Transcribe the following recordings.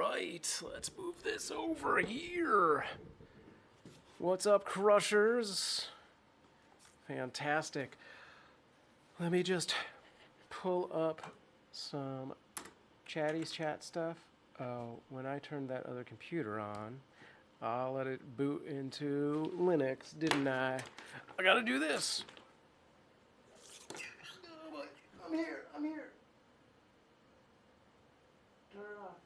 right, let's move this over here. What's up, Crushers? Fantastic. Let me just pull up some Chatty's chat stuff. Oh, when I turned that other computer on, I'll let it boot into Linux, didn't I? I gotta do this. Oh boy, I'm here. Turn it off.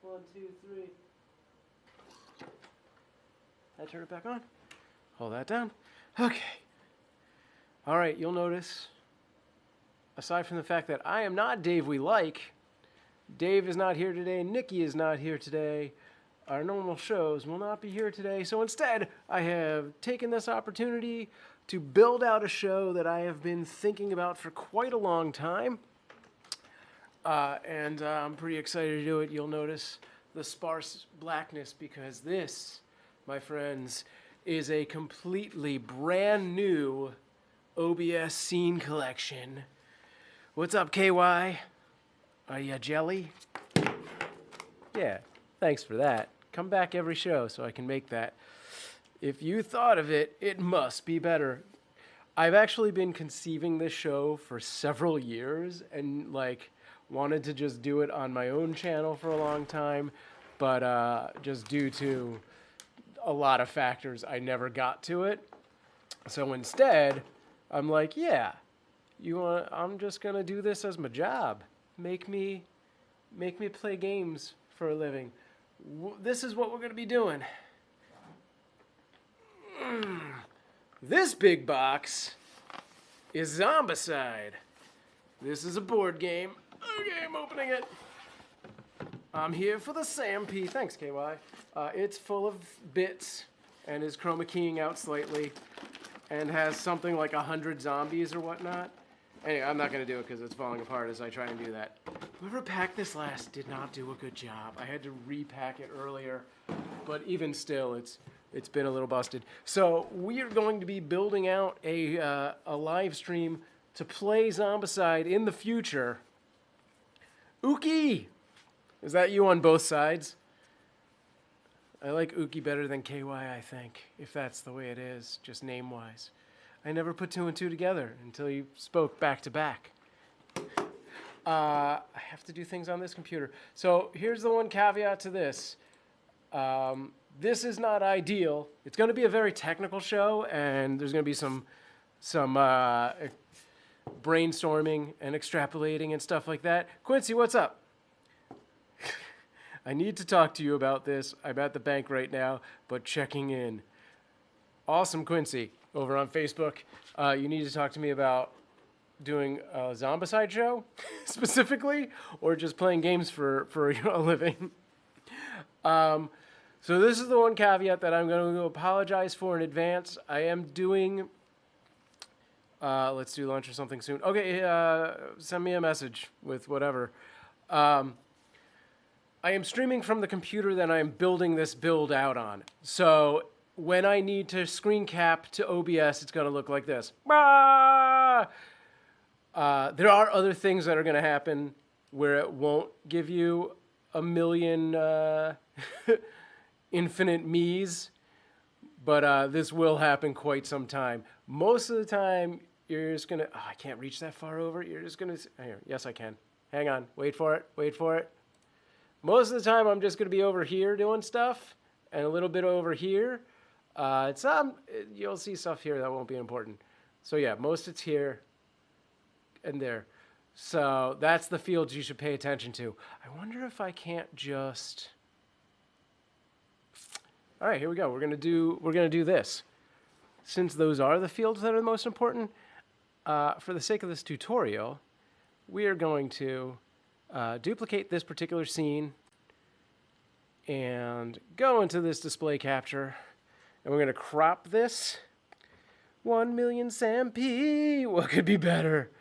1, 2, 3. I turn it back on. Hold that down. Okay. All right, you'll notice, aside from the fact that I am not DaveWeLike, Dave is not here today, Nikki is not here today, our normal shows will not be here today, so instead I have taken this opportunity to build out a show that I have been thinking about for quite a long time, and I'm pretty excited to do it. You'll notice the sparse blackness because this, my friends, is a completely brand new OBS scene collection. What's up, KY? Are you jelly? Yeah, thanks for that. Come back every show so I can make that. If you thought of it, it must be better. I've actually been conceiving this show for several years and wanted to just do it on my own channel for a long time, but just due to a lot of factors, I never got to it. So instead, I'm like, yeah, I'm just gonna do this as my job. Make me play games for a living. This is what we're gonna be doing. This big box is Zombicide. This is a board game. Okay, I'm opening it. I'm here for the Sam P. Thanks, KY. It's full of bits and is chroma keying out slightly and has something like 100 zombies or whatnot. Anyway, I'm not going to do it because it's falling apart as I try and do that. Whoever packed this last did not do a good job. I had to repack it earlier, but even still, it's been a little busted. So we are going to be building out a live stream to play Zombicide in the future. Uki! Is that you on both sides? I like Uki better than KY, I think, if that's the way it is, just name-wise. I never put 2 and 2 together until you spoke back to back. I have to do things on this computer. So here's the one caveat to this. This is not ideal. It's going to be a very technical show, and there's going to be some brainstorming and extrapolating and stuff like that. Quincy, what's up? I need to talk to you about this. I'm at the bank right now, but checking in. Awesome, Quincy, over on Facebook. You need to talk to me about doing a Zombicide show, specifically, or just playing games for a living. So this is the one caveat that I'm going to apologize for in advance. I am doing... let's do lunch or something soon. Okay, send me a message with whatever. I am streaming from the computer that I am building this build out on. So when I need to screen cap to OBS, it's going to look like this. There are other things that are going to happen where it won't give you a million infinite me's, but this will happen quite some time. Most of the time, you're just going to... Oh, I can't reach that far over. You're just going to... Here, yes, I can. Hang on. Wait for it. Wait for it. Most of the time, I'm just going to be over here doing stuff, and a little bit over here. You'll see stuff here that won't be important. So yeah, most it's here and there. So that's the fields you should pay attention to. I wonder if I can't just... All right, here we go. We're gonna do this. Since those are the fields that are the most important, for the sake of this tutorial, we are going to duplicate this particular scene and go into this display capture, and we're going to crop this. 1 million Sam P. What could be better?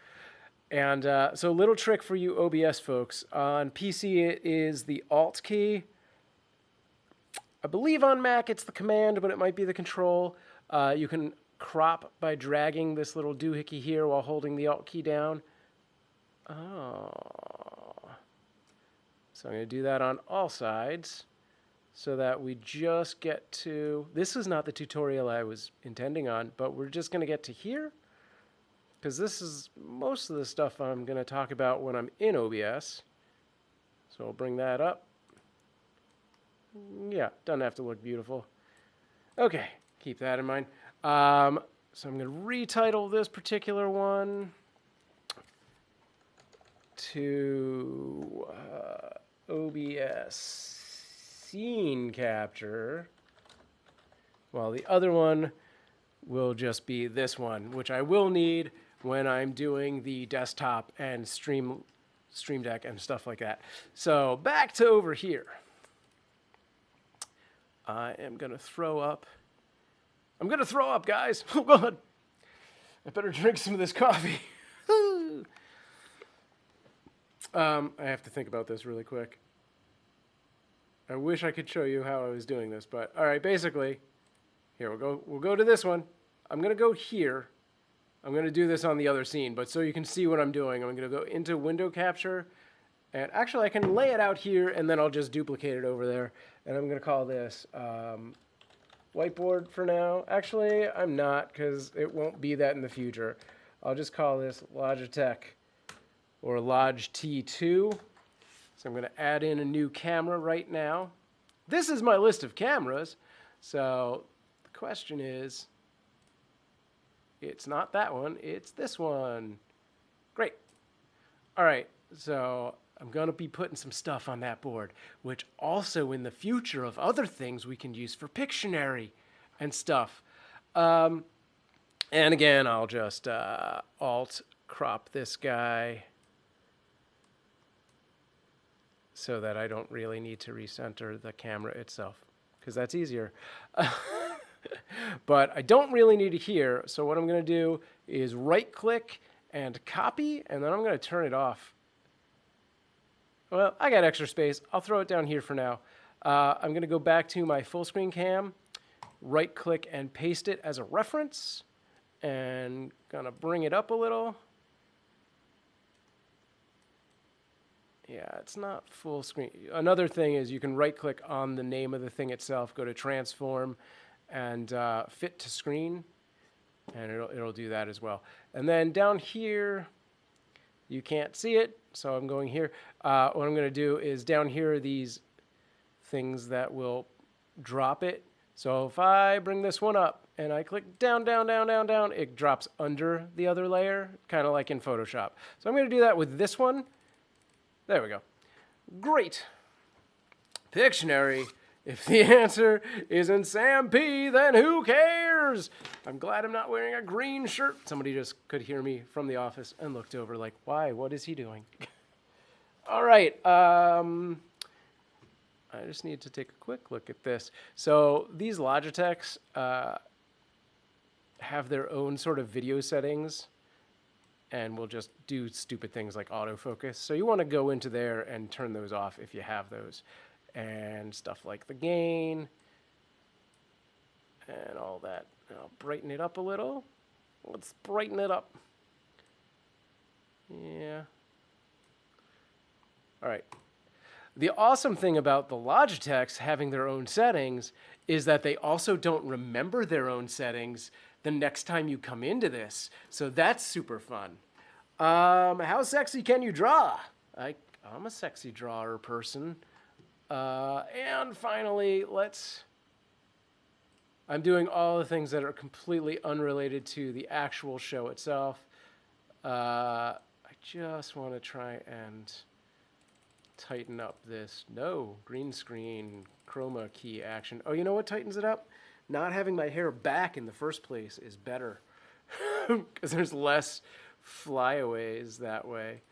And so a little trick for you OBS folks. On PC, it is the Alt key. I believe on Mac it's the Command, but it might be the Control. You can crop by dragging this little doohickey here while holding the Alt key down. Oh. So I'm going to do that on all sides so that we just get to, this is not the tutorial I was intending on, but we're just going to get to here because this is most of the stuff I'm going to talk about when I'm in OBS. So I'll bring that up. Yeah, doesn't have to look beautiful. Okay, keep that in mind. So I'm going to retitle this particular one to OBS Scene Capture, while the other one will just be this one, which I will need when I'm doing the desktop and Stream Deck and stuff like that. So back to over here. I am going to throw up. I'm going to throw up, guys. Oh, God. I better drink some of this coffee. I have to think about this really quick. I wish I could show you how I was doing this, but all right, basically, here we'll go to this one. I'm going to go here. I'm going to do this on the other scene, but so you can see what I'm doing, I'm going to go into window capture, and actually I can lay it out here, and then I'll just duplicate it over there, and I'm going to call this whiteboard for now. Actually, I'm not, because it won't be that in the future. I'll just call this Logitech or Log T2. So I'm going to add in a new camera right now. This is my list of cameras. So the question is, it's not that one, it's this one. Great. All right, so I'm going to be putting some stuff on that board, which also in the future of other things we can use for Pictionary and stuff. And again, I'll just alt crop this guy so that I don't really need to recenter the camera itself, because that's easier. But I don't really need it here, so what I'm going to do is right-click and copy, and then I'm going to turn it off. Well, I got extra space. I'll throw it down here for now. I'm going to go back to my full-screen cam, right-click and paste it as a reference, and going to bring it up a little. Yeah, it's not full screen. Another thing is you can right-click on the name of the thing itself, go to Transform, and Fit to Screen, and it'll do that as well. And then down here, you can't see it, so I'm going here. What I'm going to do is down here are these things that will drop it. So if I bring this one up and I click down, down, down, down, down, it drops under the other layer, kind of like in Photoshop. So I'm going to do that with this one. There we go. Great. Pictionary. If the answer isn't Sam P, then who cares? I'm glad I'm not wearing a green shirt. Somebody just could hear me from the office and looked over like, why? What is he doing? All right. I just need to take a quick look at this. So these Logitechs have their own sort of video settings, and we'll just do stupid things like autofocus. So you want to go into there and turn those off if you have those. And stuff like the gain and all that. I'll brighten it up a little. Let's brighten it up. Yeah. All right. The awesome thing about the Logitechs having their own settings is that they also don't remember their own settings the next time you come into this. So that's super fun. How sexy can you draw? I'm a sexy drawer person. And finally, I'm doing all the things that are completely unrelated to the actual show itself. I just want to try and tighten up this. No, green screen, chroma key action. Oh, you know what tightens it up? Not having my hair back in the first place is better. Because there's less flyaways that way.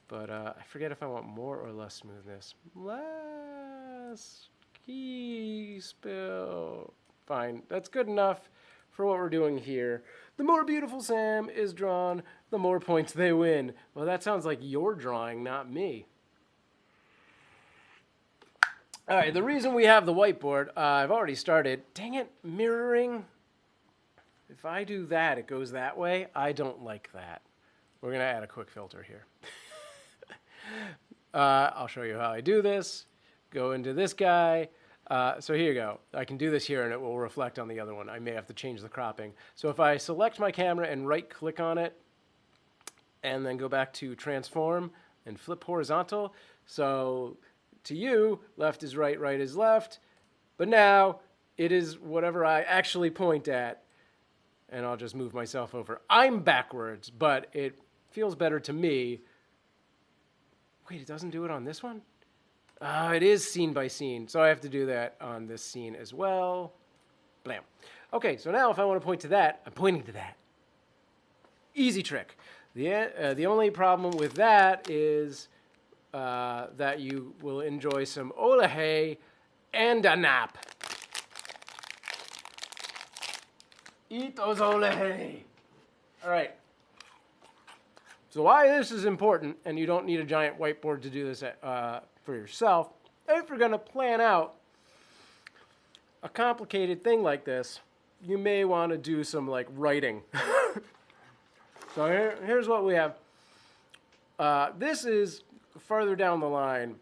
But I forget if I want more or less smoothness. Less key spill. Fine, that's good enough for what we're doing here. The more beautiful Sam is drawn, the more points they win. Well, that sounds like you're drawing, not me. All right, the reason we have the whiteboard, I've already started. Dang it, mirroring. If I do that, it goes that way. I don't like that. We're going to add a quick filter here. I'll show you how I do this. Go into this guy. So here you go. I can do this here and it will reflect on the other one. I may have to change the cropping. So if I select my camera and right click on it and then go back to transform and flip horizontal. So to you, left is right, right is left. But now it is whatever I actually point at. And I'll just move myself over. I'm backwards, but it feels better to me. Wait, it doesn't do it on this one? It is scene by scene, so I have to do that on this scene as well. Blam. Okay, so now if I want to point to that, I'm pointing to that. Easy trick. The only problem with that is that you will enjoy some olahe and a nap. Eat those olahe. All right. So why this is important, and you don't need a giant whiteboard to do this for yourself, if you're going to plan out a complicated thing like this, you may want to do some like writing. So here's what we have. This is further down the line.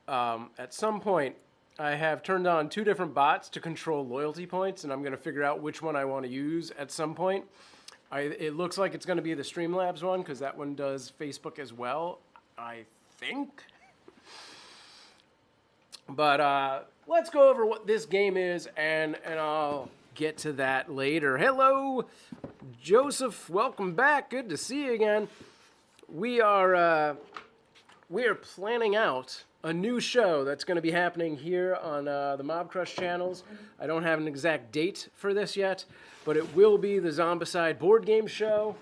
At some point, I have turned on 2 different bots to control loyalty points, and I'm going to figure out which one I want to use at some point. It looks like it's going to be the Streamlabs one, because that one does Facebook as well, I think. But let's go over what this game is, and I'll get to that later. Hello, Joseph. Welcome back. Good to see you again. We are planning out a new show that's going to be happening here on the Mobcrush channels. I don't have an exact date for this yet, but it will be the Zombicide board game show.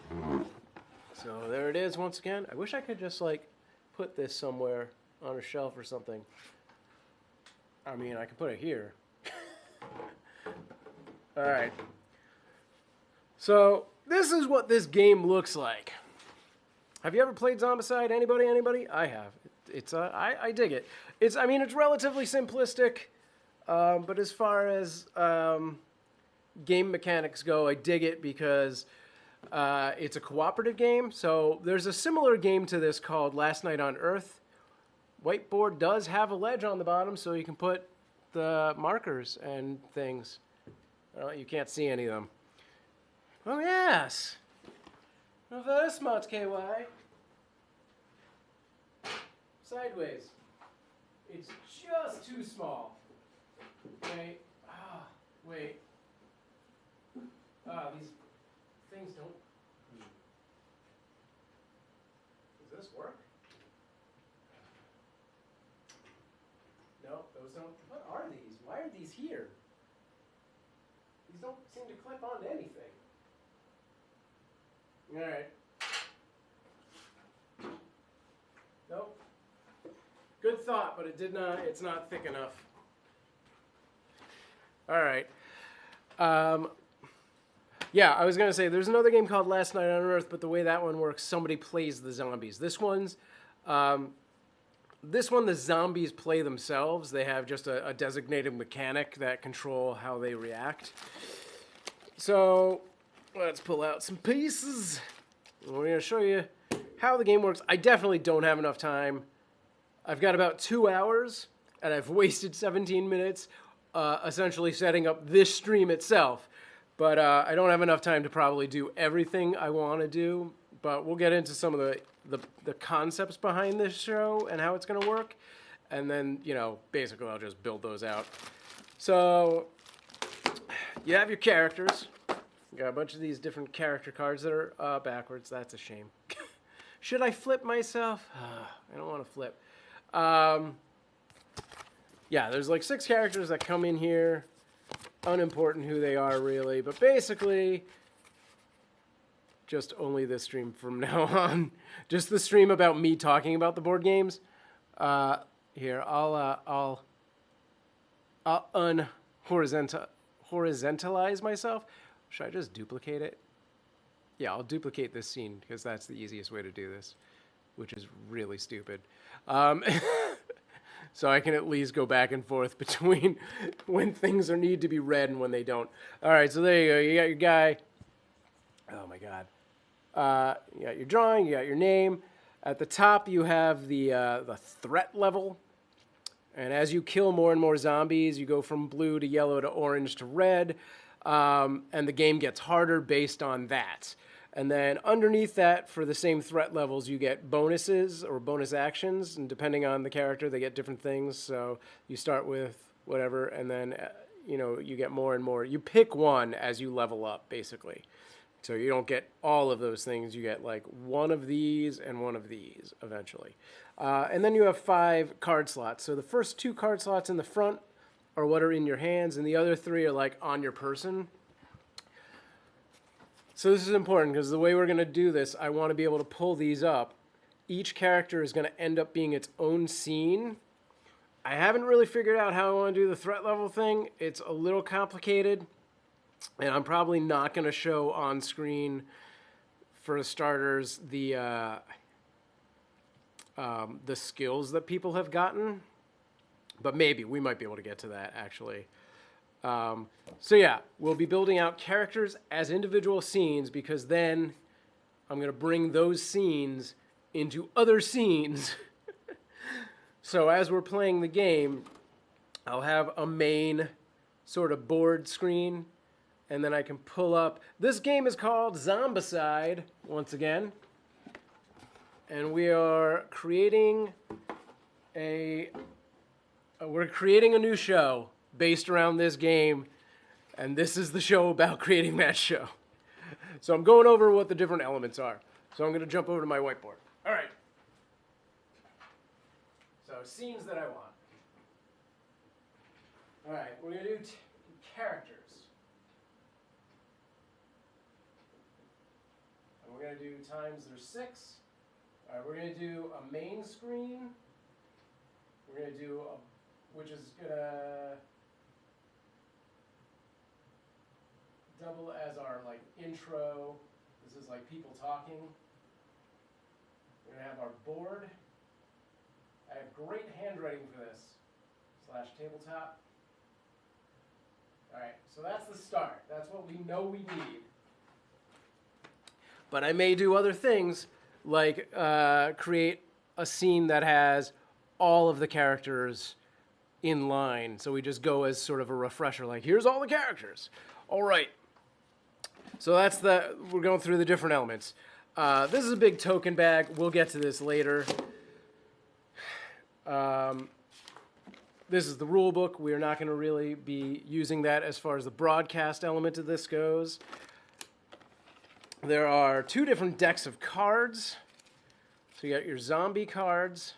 So there it is once again. I wish I could just like put this somewhere on a shelf or something. I mean, I could put it here. All right. So this is what this game looks like. Have you ever played Zombicide? Anybody? Anybody? I have. It's I dig it. I mean, it's relatively simplistic, but as far as game mechanics go, I dig it because it's a cooperative game. So there's a similar game to this called Last Night on Earth. Whiteboard does have a ledge on the bottom, so you can put the markers and things. Well, you can't see any of them. Oh yes. Reverse mod KY. Sideways. It's just too small. Wait. Wait. These things don't. Does this work? No, those don't. What are these? Why are these here? These don't seem to clip onto anything. All right. Nope. Good thought, but it did not. It's not thick enough. All right. Yeah, I was gonna say there's another game called Last Night on Earth, but the way that one works, somebody plays the zombies. This one, the zombies play themselves. They have just a designated mechanic that control how they react. So let's pull out some pieces. We're going to show you how the game works. I definitely don't have enough time. I've got about 2 hours, and I've wasted 17 minutes essentially setting up this stream itself. But I don't have enough time to probably do everything I want to do. But we'll get into some of the concepts behind this show and how it's going to work. And then, you know, basically I'll just build those out. So you have your characters. You got a bunch of these different character cards that are backwards. That's a shame. Should I flip myself? I don't want to flip. Yeah, there's like 6 characters that come in here. Unimportant who they are, really. But basically, just only this stream from now on. Just the stream about me talking about the board games. Here, I'll horizontalize myself. Should I just duplicate it? Yeah, I'll duplicate this scene because that's the easiest way to do this, which is really stupid. So I can at least go back and forth between when things need to be read and when they don't. All right, so there you go. You got your guy. Oh, my God. You got your drawing. You got your name. At the top, you have the threat level. And as you kill more and more zombies, you go from blue to yellow to orange to red. And the game gets harder based on that. And then underneath that, for the same threat levels, you get bonuses or bonus actions. And depending on the character, they get different things. So you start with whatever, and then you get more and more. You pick one as you level up, basically. So you don't get all of those things. You get like one of these and one of these eventually. And then you have 5 card slots. So the first 2 card slots in the front are what are in your hands, and the other 3 are like on your person. So this is important because the way we're going to do this, I want to be able to pull these up. Each character is going to end up being its own scene. I haven't really figured out how I want to do the threat level thing. It's a little complicated. And I'm probably not going to show on screen, for starters, the skills that people have gotten. But maybe we might be able to get to that, actually. So yeah, we'll be building out characters as individual scenes, because then I'm going to bring those scenes into other scenes. So as we're playing the game, I'll have a main sort of board screen. And then I can pull up. This game is called Zombicide, once again. And we are creating we're creating a new show based around this game. And this is the show about creating that show. So I'm going over what the different elements are. So I'm going to jump over to my whiteboard. All right. So scenes that I want. All right, we're going to do characters. We're going to do times there's 6. All right, we're going to do a main screen. We're going to do which is going to double as our like intro. This is like people talking. We're going to have our board. I have great handwriting for this. /tabletop. All right, so that's the start. That's what we know we need. But I may do other things, like create a scene that has all of the characters in line. So we just go as sort of a refresher, like, here's all the characters. All right. So we're going through the different elements. This is a big token bag. We'll get to this later. This is the rule book. We are not going to really be using that as far as the broadcast element of this goes. There are 2 different decks of cards. So you got your zombie cards.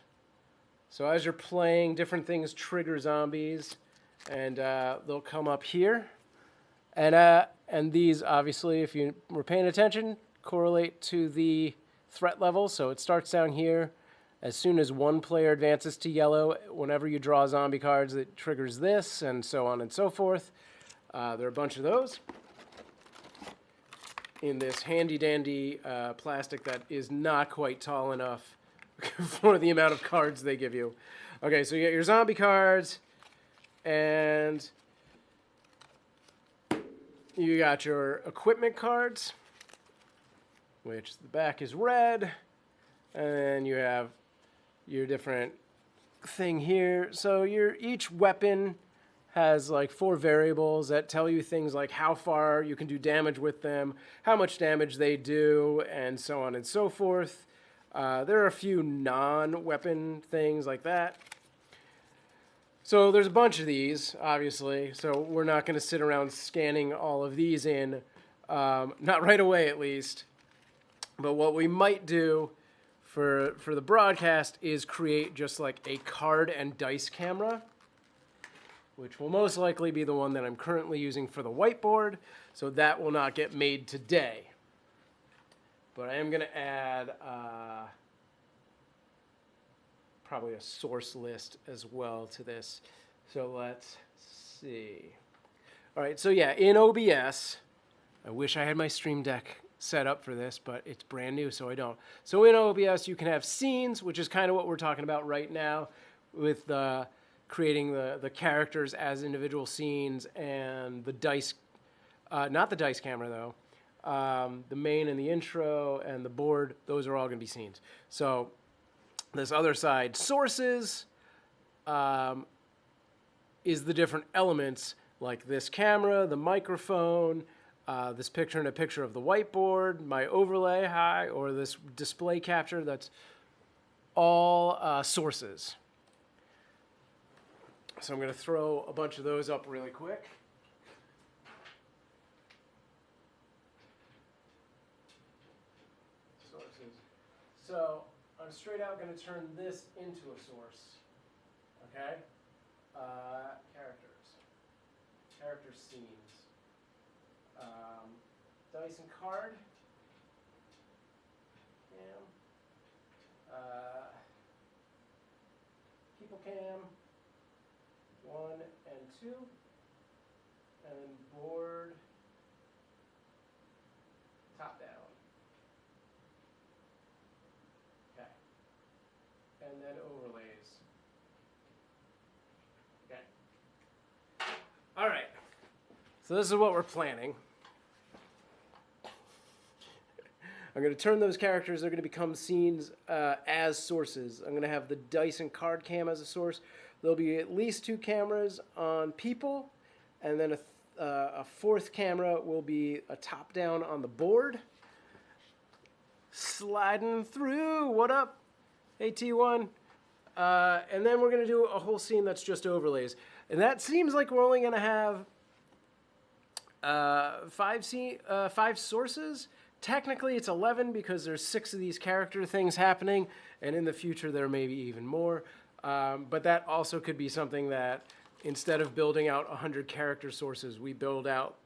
So as you're playing, different things trigger zombies, and they'll come up here. And these, obviously, if you were paying attention, correlate to the threat level. So it starts down here. As soon as one player advances to yellow, whenever you draw zombie cards, it triggers this, and so on and so forth. There are a bunch of those in this handy-dandy plastic that is not quite tall enough for the amount of cards they give you. Okay, so you got your zombie cards, and you got your equipment cards, which the back is red, and then you have your different thing here. So each weapon has like 4 variables that tell you things like how far you can do damage with them, how much damage they do, and so on and so forth. There are a few non-weapon things like that. So there's a bunch of these, obviously, so we're not going to sit around scanning all of these in, not right away at least. But what we might do for the broadcast is create just like a card and dice camera, which will most likely be the one that I'm currently using for the whiteboard, so that will not get made today. But I am going to add probably a source list as well to this. So let's see. All right, so yeah, in OBS, I wish I had my Stream Deck set up for this, but it's brand new, so I don't. So in OBS, you can have scenes, which is kind of what we're talking about right now, with creating the characters as individual scenes, and the dice, not the dice camera though, the main and the intro and the board, those are all going to be scenes. So This other side, sources, is the different elements like this camera, the microphone, this picture and a picture of the whiteboard, my overlay high, or this display capture. That's all sources. So I'm going to throw a bunch of those up really quick. Sources. So I'm straight out going to turn this into a source. Okay? Character scenes. Dice and card. Cam. People cam. 1 and 2. And then board. Top down. Okay. And then overlays. Okay. All right. So this is what we're planning. I'm going to turn those characters, they're going to become scenes as sources. I'm going to have the dice and card cam as a source. There'll be at least 2 cameras on people, and then a fourth camera will be a top-down on the board. Sliding through, what up? Hey, T1. And then we're going to do a whole scene that's just overlays. And that seems like we're only going to have 5 sources. Technically, it's 11 because there's 6 of these character things happening, and in the future there may be even more. But that also could be something that instead of building out 100 character sources, we build out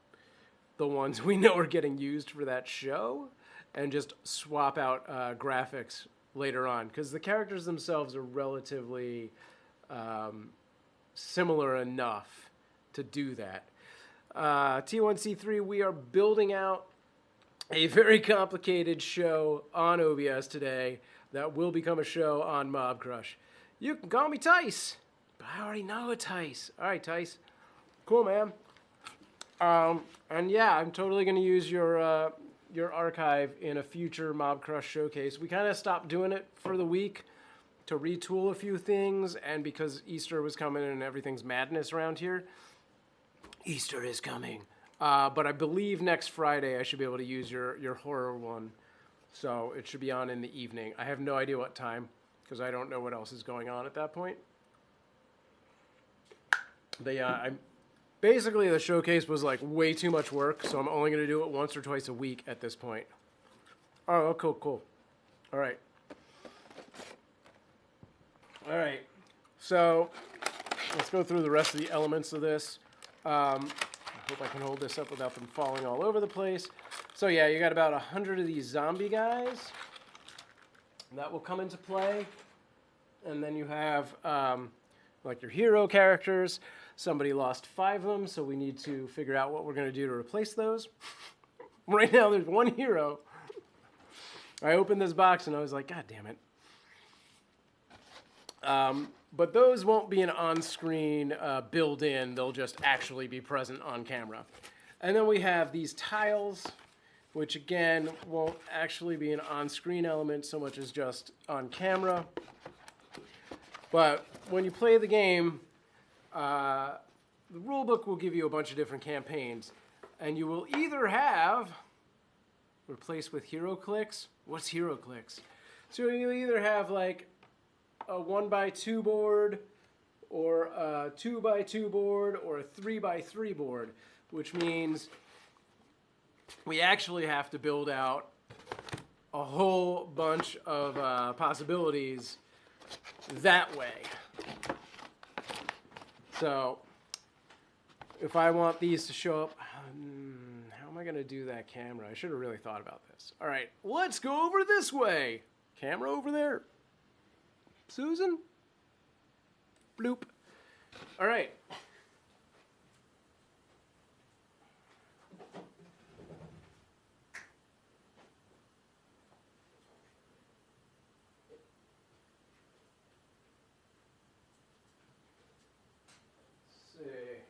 the ones we know are getting used for that show and just swap out graphics later on. Because the characters themselves are relatively similar enough to do that. T1C3, we are building out a very complicated show on OBS today that will become a show on Mobcrush. You can call me Tice, but I already know a Tice. All right, Tice. Cool, man. And yeah, I'm totally going to use your archive in a future Mobcrush showcase. We kind of stopped doing it for the week to retool a few things, and because Easter was coming and everything's madness around here. Easter is coming. But I believe next Friday I should be able to use your horror one. So it should be on in the evening. I have no idea what time because I don't know what else is going on at that point. But yeah, basically the showcase was like way too much work, so I'm only going to do it once or twice a week at this point. Oh, cool. All right. So let's go through the rest of the elements of this. Hope I can hold this up without them falling all over the place. So yeah, you got about 100 of these zombie guys. That will come into play. And then you have like your hero characters. Somebody lost 5 of them, so we need to figure out what we're going to do to replace those. Right now there's 1 hero. I opened this box and I was like, God damn it. But those won't be an on-screen build-in. They'll just actually be present on camera. And then we have these tiles, which again won't actually be an on-screen element so much as just on camera. But when you play the game, the rulebook will give you a bunch of different campaigns. And you will either have, replace with hero clicks. What's hero clicks? So you'll either have like a 1x2 board, or a 2x2 board, or a 3x3 board, which means we actually have to build out a whole bunch of possibilities that way. So if I want these to show up, how am I going to do that camera? I should have really thought about this. All right, let's go over this way. Camera over there. Susan? Bloop. All right. Let's see.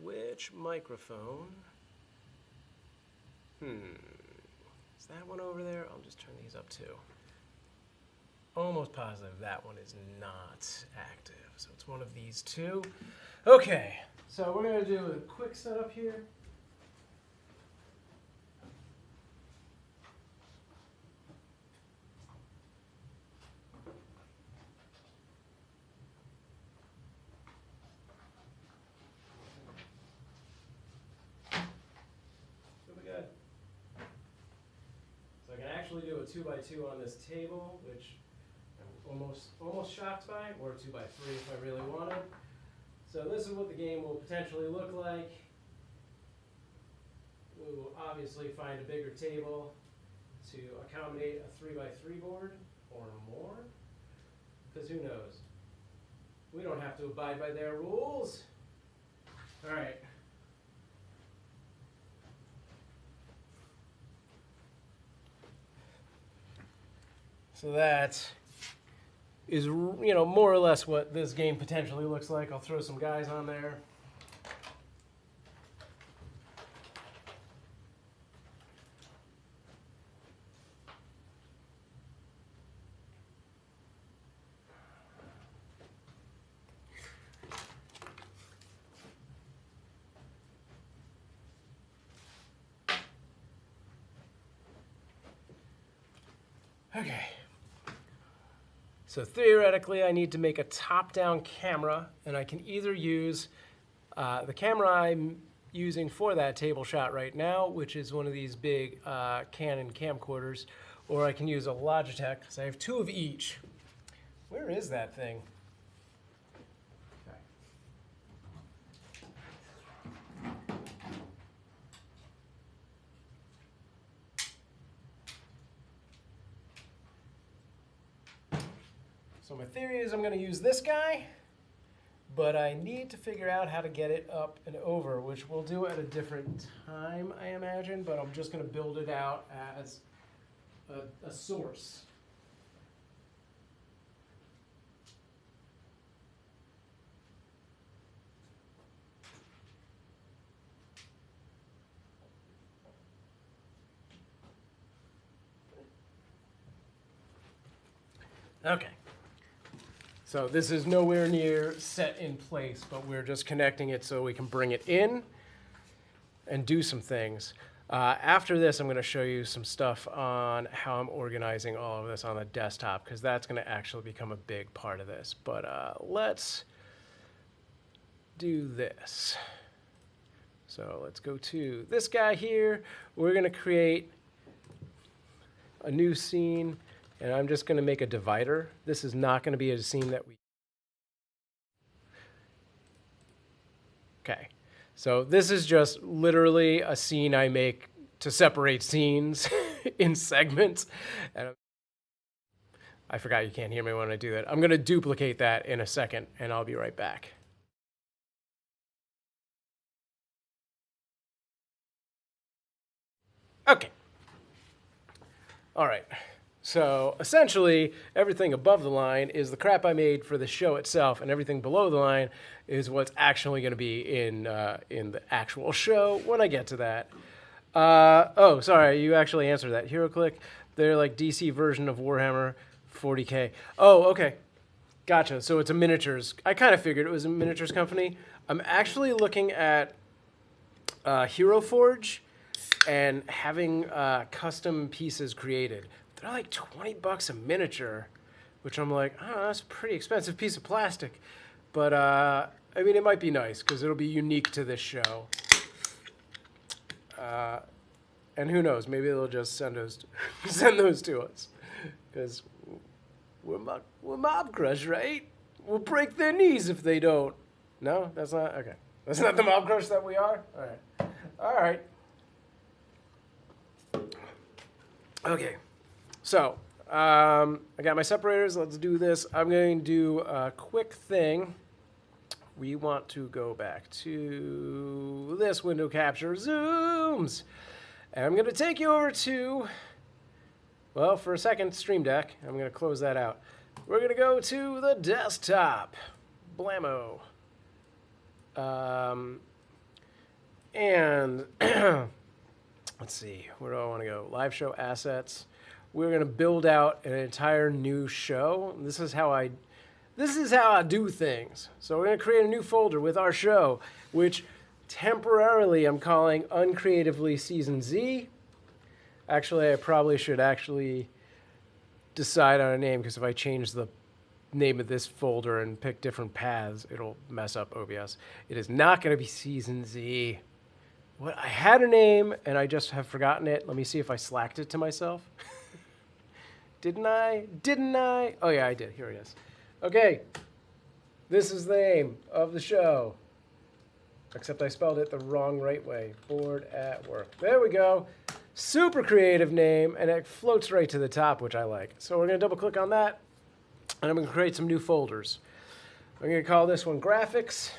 Which microphone? Is that one over there? I'll just turn these up too. Almost positive that one is not active. So it's one of these two. Okay, so we're gonna do a quick setup here. Do a 2x2 on this table, which I'm almost shocked by, or 2x3 if I really wanted. So this is what the game will potentially look like. We will obviously find a bigger table to accommodate a 3x3 board or more, because who knows? We don't have to abide by their rules. All right. So that is, more or less what this game potentially looks like. I'll throw some guys on there. Okay. So theoretically, I need to make a top-down camera, and I can either use the camera I'm using for that table shot right now, which is one of these big Canon camcorders, or I can use a Logitech, because I have two of each. Where is that thing? Okay. So my theory is I'm going to use this guy, but I need to figure out how to get it up and over, which we'll do at a different time, I imagine, but I'm just going to build it out as a source. Okay. So this is nowhere near set in place, but we're just connecting it so we can bring it in and do some things. After this, I'm going to show you some stuff on how I'm organizing all of this on the desktop, because that's going to actually become a big part of this. But let's do this. So let's go to this guy here. We're going to create a new scene. And I'm just going to make a divider. This is not going to be a scene that we... Okay. So this is just literally a scene I make to separate scenes in segments. And I forgot you can't hear me when I do that. I'm going to duplicate that in a second, and I'll be right back. Okay. All right. So essentially, everything above the line is the crap I made for the show itself, and everything below the line is what's actually going to be in the actual show when I get to that. Oh, sorry, you actually answered that. HeroClick, they're like DC version of Warhammer 40K. Oh, okay. Gotcha. So it's a miniatures. I kind of figured it was a miniatures company. I'm actually looking at Hero Forge and having custom pieces created. They're like $20 a miniature, which I'm like, oh, that's a pretty expensive piece of plastic. But, I mean, it might be nice because it'll be unique to this show. And who knows, maybe they'll just send those to us. Because we're Mobcrush, right? We'll break their knees if they don't. No, that's not, okay. That's not the Mobcrush that we are? All right. All right. Okay. So, I got my separators. Let's do this. I'm going to do a quick thing. We want to go back to this window capture zooms. And I'm going to take you over to, well, for a second, Stream Deck. I'm going to close that out. We're going to go to the desktop. Blammo. And let's see, where do I want to go? Live show assets. We're going to build out an entire new show. This is how I do things. So we're going to create a new folder with our show, which temporarily I'm calling Uncreatively Season Z. Actually, I probably should decide on a name, because if I change the name of this folder and pick different paths, it'll mess up OBS. It is not going to be Season Z. What? I had a name and I just have forgotten it. Let me see if I slacked it to myself. Didn't I? Oh yeah, I did. Here it is. Okay. This is the name of the show. Except I spelled it the wrong right way. Bored at work. There we go. Super creative name, and it floats right to the top, which I like. So we're going to double click on that, and I'm going to create some new folders. I'm going to call this one Graphics.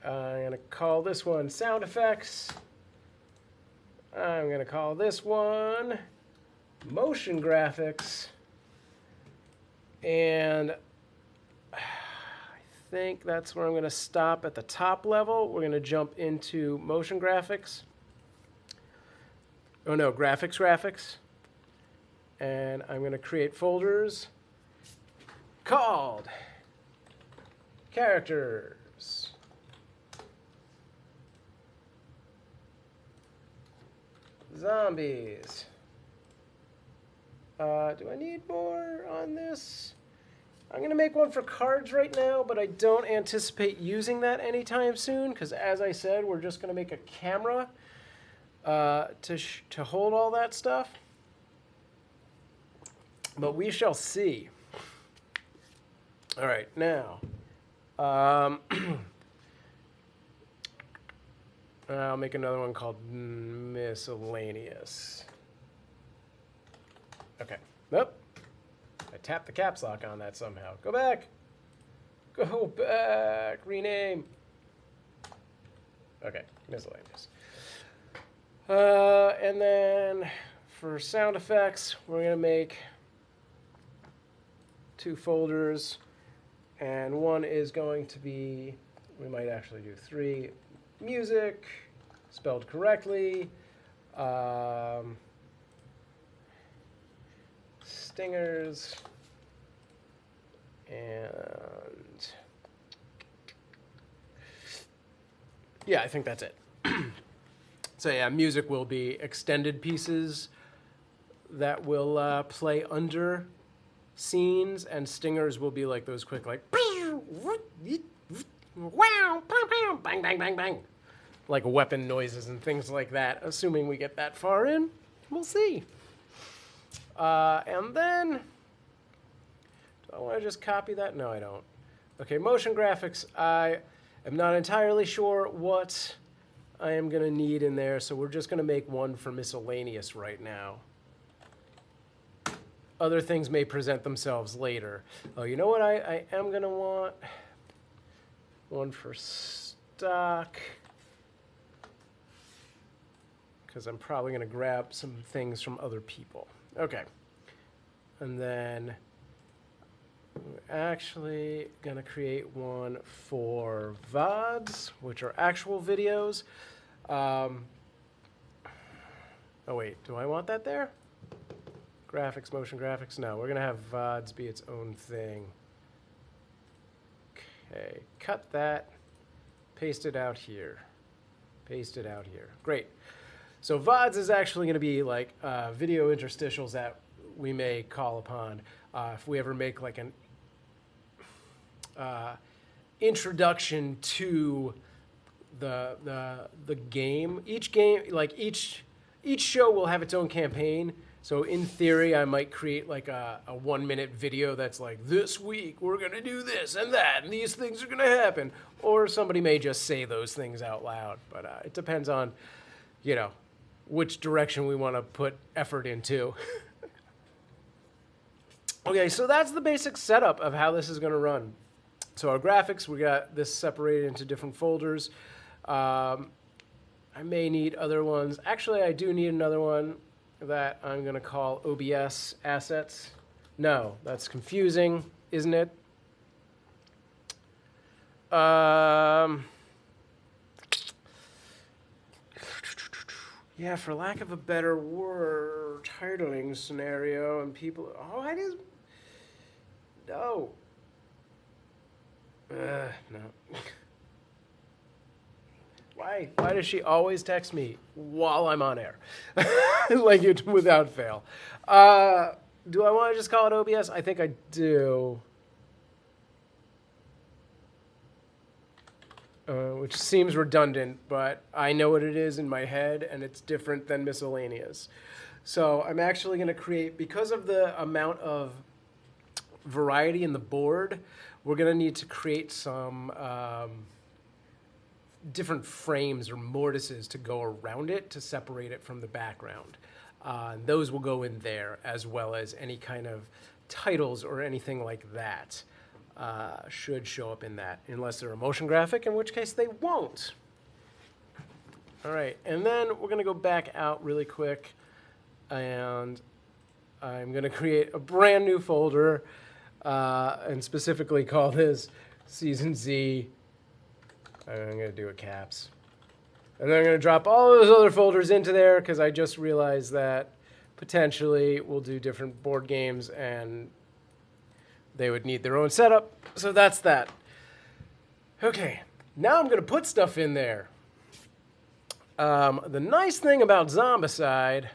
I'm going to call this one Sound Effects. I'm going to call this one Motion Graphics. And I think that's where I'm going to stop at the top level. We're going to jump into Motion Graphics. Oh no, graphics. And I'm going to create folders called Characters. Zombies. Do I need more on this? I'm going to make one for cards right now, but I don't anticipate using that anytime soon, because as I said, we're just going to make a camera to hold all that stuff. But we shall see. All right, now. I'll make another one called Miscellaneous. Okay. Nope. I tapped the caps lock on that somehow. Go back. Go back. Rename. Okay. Miscellaneous. And then for sound effects, we're going to make 2 folders. And one is going to be, we might actually do 3, music, spelled correctly, stingers, and yeah, I think that's it. So yeah, music will be extended pieces that will play under scenes, and stingers will be like those quick, like, wow, bang, bang, bang, bang, like weapon noises and things like that, assuming we get that far in. We'll see. And then, do I want to just copy that? No, I don't. Okay, motion graphics. I am not entirely sure what I am going to need in there, so we're just going to make one for miscellaneous right now. Other things may present themselves later. Oh, you know what I am going to want? One for stock. Because I'm probably going to grab some things from other people. Okay. And then we're actually going to create one for VODs, which are actual videos. Oh, wait. Do I want that there? Graphics, motion graphics. No, we're going to have VODs be its own thing. Okay. Cut that. Paste it out here. Paste it out here. Great. So VODs is actually going to be like video interstitials that we may call upon if we ever make like an introduction to the game. Each game, like each show will have its own campaign. So in theory, I might create like a 1-minute video that's like, this week we're going to do this and that, and these things are going to happen. Or somebody may just say those things out loud. But it depends on, you know, which direction we want to put effort into. Okay, so that's the basic setup of how this is going to run. So our graphics, we got this separated into different folders. I may need other ones. Actually, I do need another one that I'm going to call OBS assets. No, that's confusing, isn't it? Yeah, for lack of a better word, titling scenario, and people. Oh, I just. No. No. Why? Why does she always text me while I'm on air? Like it without fail. Do I want to just call it OBS? I think I do. Which seems redundant, but I know what it is in my head, and it's different than miscellaneous. So I'm actually going to create, because of the amount of variety in the board, we're going to need to create some different frames or mortises to go around it to separate it from the background. And those will go in there, as well as any kind of titles or anything like that. Should show up in that, unless they're a motion graphic, in which case they won't. All right, and then we're going to go back out really quick, and I'm going to create a brand new folder, and specifically call this Season Z. I'm going to do it caps. And then I'm going to drop all those other folders into there, because I just realized that potentially we'll do different board games, and they would need their own setup, so that's that. Okay, now I'm going to put stuff in there. The nice thing about Zombicide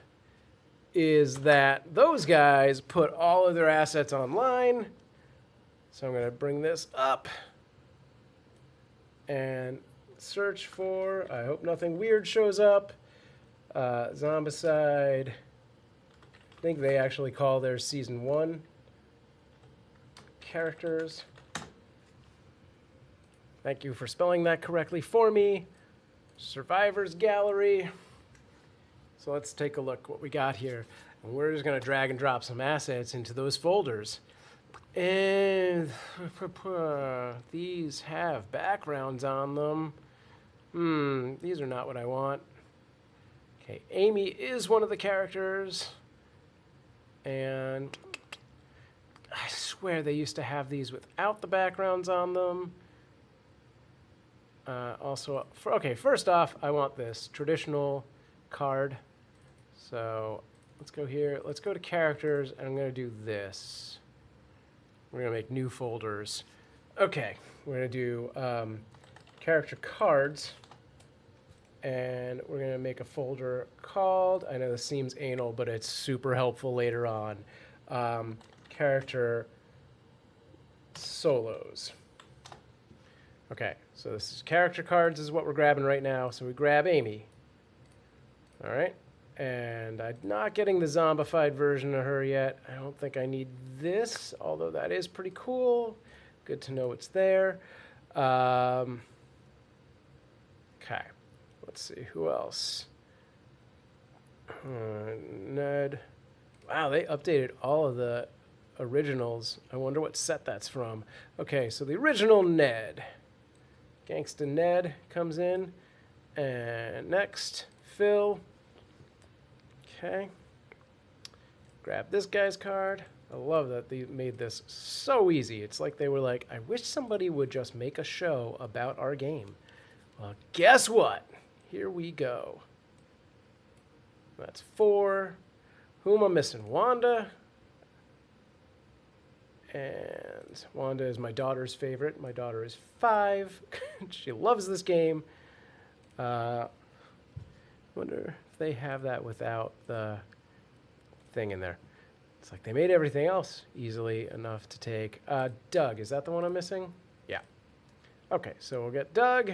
is that those guys put all of their assets online. So I'm going to bring this up and search for, I hope nothing weird shows up, Zombicide. I think they actually call their Season 1. Characters. Thank you for spelling that correctly for me. Survivors Gallery. So let's take a look what we got here. And we're just going to drag and drop some assets into those folders. And these have backgrounds on them. These are not what I want. Okay, Amy is one of the characters. And I swear they used to have these without the backgrounds on them. Also, first off, I want this traditional card. So let's go here. Let's go to characters, and I'm going to do this. We're going to make new folders. Okay, we're going to do character cards. And we're going to make a folder called, I know this seems anal, but it's super helpful later on. Character solos. Okay, so this is character cards is what we're grabbing right now. So we grab Amy. All right, and I'm not getting the zombified version of her yet. I don't think I need this, although that is pretty cool. Good to know it's there. Okay, let's see, who else? Ned. Wow, they updated all of the originals. I wonder what set that's from. Okay, so the original Ned. Gangsta Ned comes in. And next, Phil. Okay. Grab this guy's card. I love that they made this so easy. It's like they were like, I wish somebody would just make a show about our game. Well, guess what? Here we go. That's 4. Who am I missing? Wanda. And Wanda is my daughter's favorite. My daughter is 5. She loves this game. Wonder if they have that without the thing in there. It's like they made everything else easily enough to take. Doug, is that the one I'm missing? Yeah. Okay, so we'll get Doug,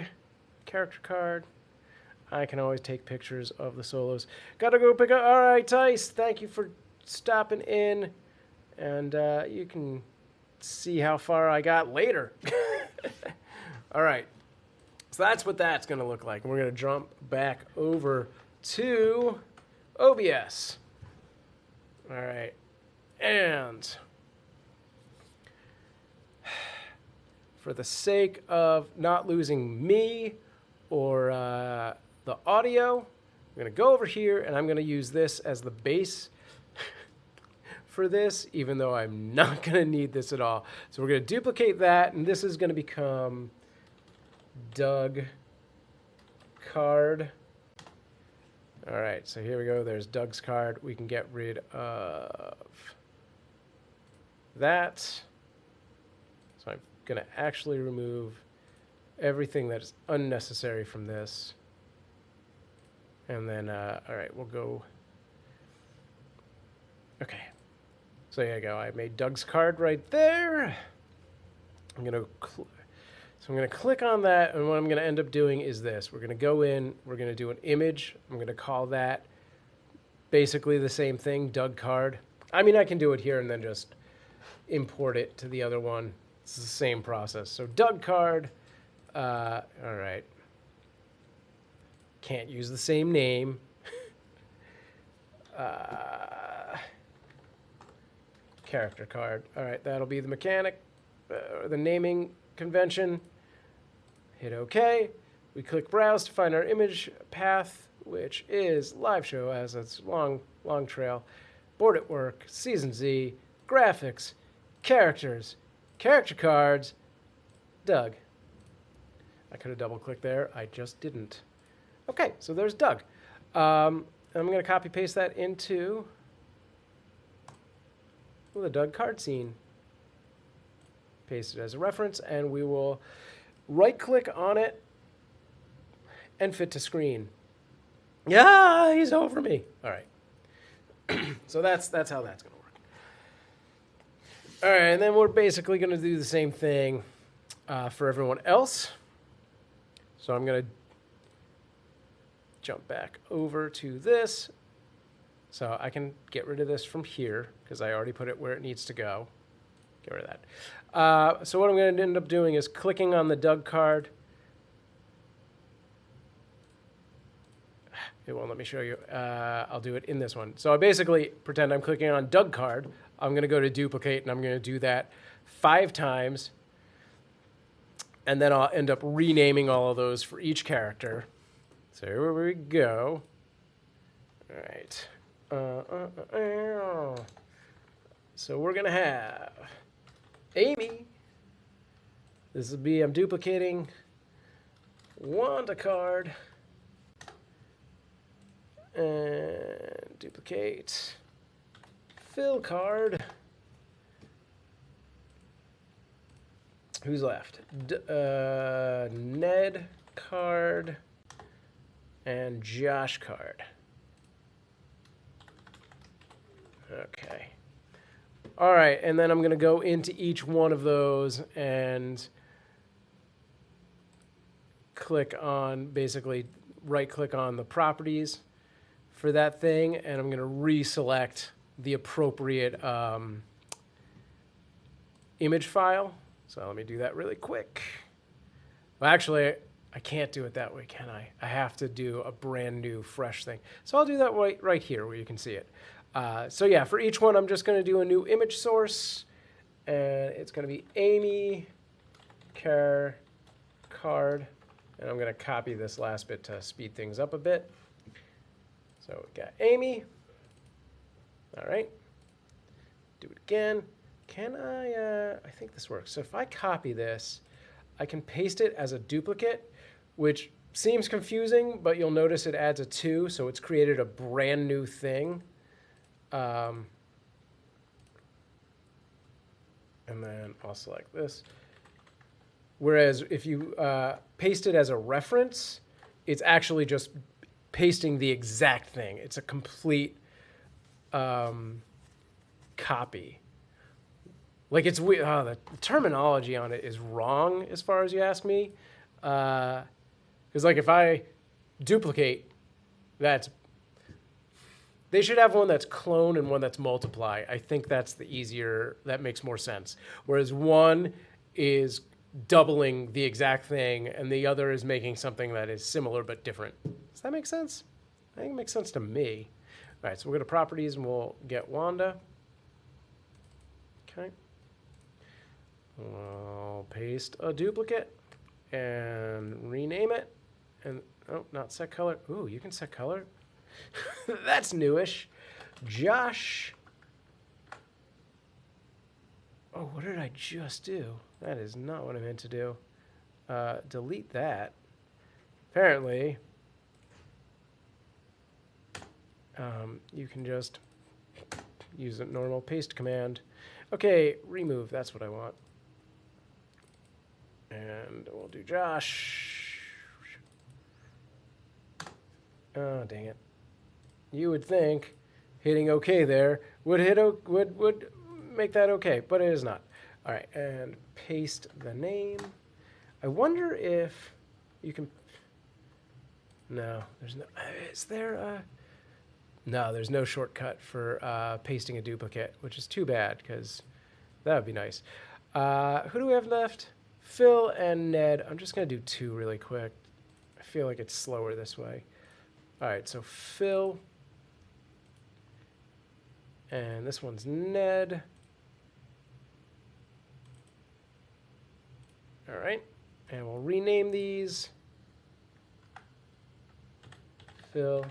character card. I can always take pictures of the solos. Gotta go pick up. All right, Tice, thank you for stopping in. And you can see how far I got later. All right. So that's what that's going to look like. And we're going to jump back over to OBS. All right. And for the sake of not losing me or the audio, I'm going to go over here, and I'm going to use this as the base for this, even though I'm not going to need this at all. So we're going to duplicate that, and this is going to become Doug card. All right, so here we go. There's Doug's card. We can get rid of that. So I'm going to actually remove everything that is unnecessary from this. And then, all right, we'll go. Okay. So there you go. I made Doug's card right there. I'm going to click on that, and what I'm going to end up doing is this. We're going to go in, we're going to do an image. I'm going to call that basically the same thing, Doug card. I mean, I can do it here and then just import it to the other one. It's the same process. So Doug card, all right. Can't use the same name. Character card. All right, that'll be the mechanic, the naming convention. Hit OK. We click Browse to find our image path, which is Live Show, as it's long trail. Board at Work, Season Z, Graphics, Characters, Character Cards, Doug. I could have double-clicked there. I just didn't. OK, so there's Doug. I'm going to copy-paste that into the Doug card scene. Paste it as a reference, and we will right-click on it and fit to screen. Yeah, he's over me. All right. So that's how that's going to work. All right, and then we're basically going to do the same thing for everyone else. So I'm going to jump back over to this. So I can get rid of this from here because I already put it where it needs to go. Get rid of that. So what I'm going to end up doing is clicking on the Doug card. It won't let me show you. I'll do it in this one. So I basically pretend I'm clicking on Doug card. I'm going to go to duplicate, and I'm going to do that 5 times. And then I'll end up renaming all of those for each character. So here we go. All right. So we're going to have Amy. This will be, I'm duplicating Wanda card. And duplicate Phil card. Who's left? Ned card and Josh card. Okay. All right, and then I'm going to go into each one of those and click on, basically right-click on the properties for that thing, and I'm going to reselect the appropriate image file. So let me do that really quick. Well, actually, I can't do it that way, can I? I have to do a brand new, fresh thing. So I'll do that right here where you can see it. So yeah, for each one, I'm just going to do a new image source, and it's going to be Amy card, and I'm going to copy this last bit to speed things up a bit. So we got Amy. All right. Do it again. Can I think this works. So if I copy this, I can paste it as a duplicate, which seems confusing, but you'll notice it adds a 2, so it's created a brand new thing. And then I'll select this. Whereas if you paste it as a reference, it's actually just pasting the exact thing. It's a complete copy. Like it's weird. The terminology on it is wrong as far as you ask me. Because like if I duplicate, they should have one that's clone and one that's multiply. I think that's the easier, that makes more sense. Whereas one is doubling the exact thing and the other is making something that is similar but different. Does that make sense? I think it makes sense to me. All right, so we'll go to properties and we'll get Wanda. Okay. I'll paste a duplicate and rename it. And, oh, not set color. Ooh, you can set color. That's newish. Josh. Oh, what did I just do? That is not what I meant to do. Delete that. Apparently, you can just use a normal paste command. Okay, remove, that's what I want. And we'll do Josh. Oh, dang it. You would think hitting OK there would make that OK, but it is not. All right, and paste the name. I wonder if you can... No, there's no... Is there a... No, there's no shortcut for pasting a duplicate, which is too bad, because that would be nice. Who do we have left? Phil and Ned. I'm just going to do 2 really quick. I feel like it's slower this way. All right, so Phil. And this one's Ned. All right, and we'll rename these. Phil.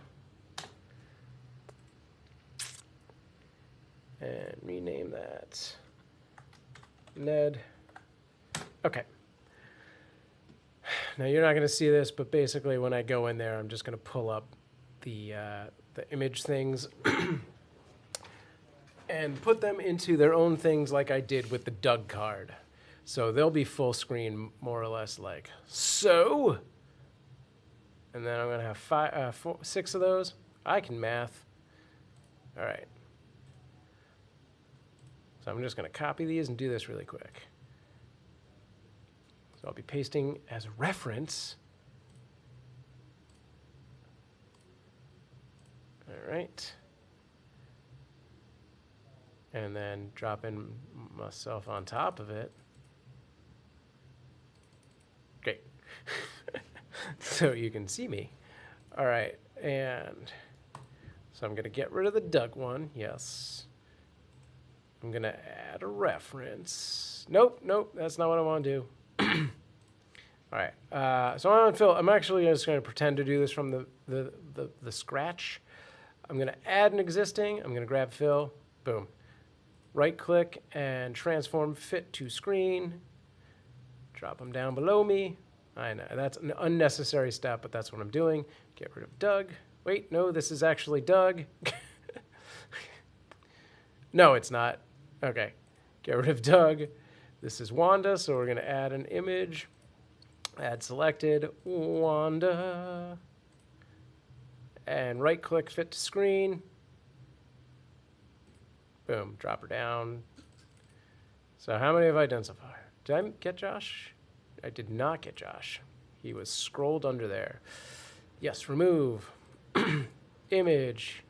And rename that Ned. Okay. Now you're not going to see this, but basically when I go in there, I'm just going to pull up the image things and put them into their own things like I did with the Doug card. So they'll be full screen more or less like so. And then I'm going to have 6 of those. I can math. All right. So I'm just going to copy these and do this really quick. So I'll be pasting as a reference. All right. And then dropping myself on top of it. Great. So you can see me. All right. And so I'm going to get rid of the Doug one. Yes. I'm going to add a reference. Nope, that's not what I want to do. All right, so I'm on Phil. I'm actually just going to pretend to do this from the scratch. I'm going to add an existing. I'm going to grab Phil. Boom. Right-click and transform fit to screen. Drop them down below me. I know, that's an unnecessary step, but that's what I'm doing. Get rid of Doug. Wait, no, this is actually Doug. No, it's not. Okay, get rid of Doug. This is Wanda, so we're going to add an image. Add selected, Wanda. And right-click, fit to screen. Boom, drop her down. So how many have I done so far? Did I get Josh? I did not get Josh. He was scrolled under there. Yes, remove. Image.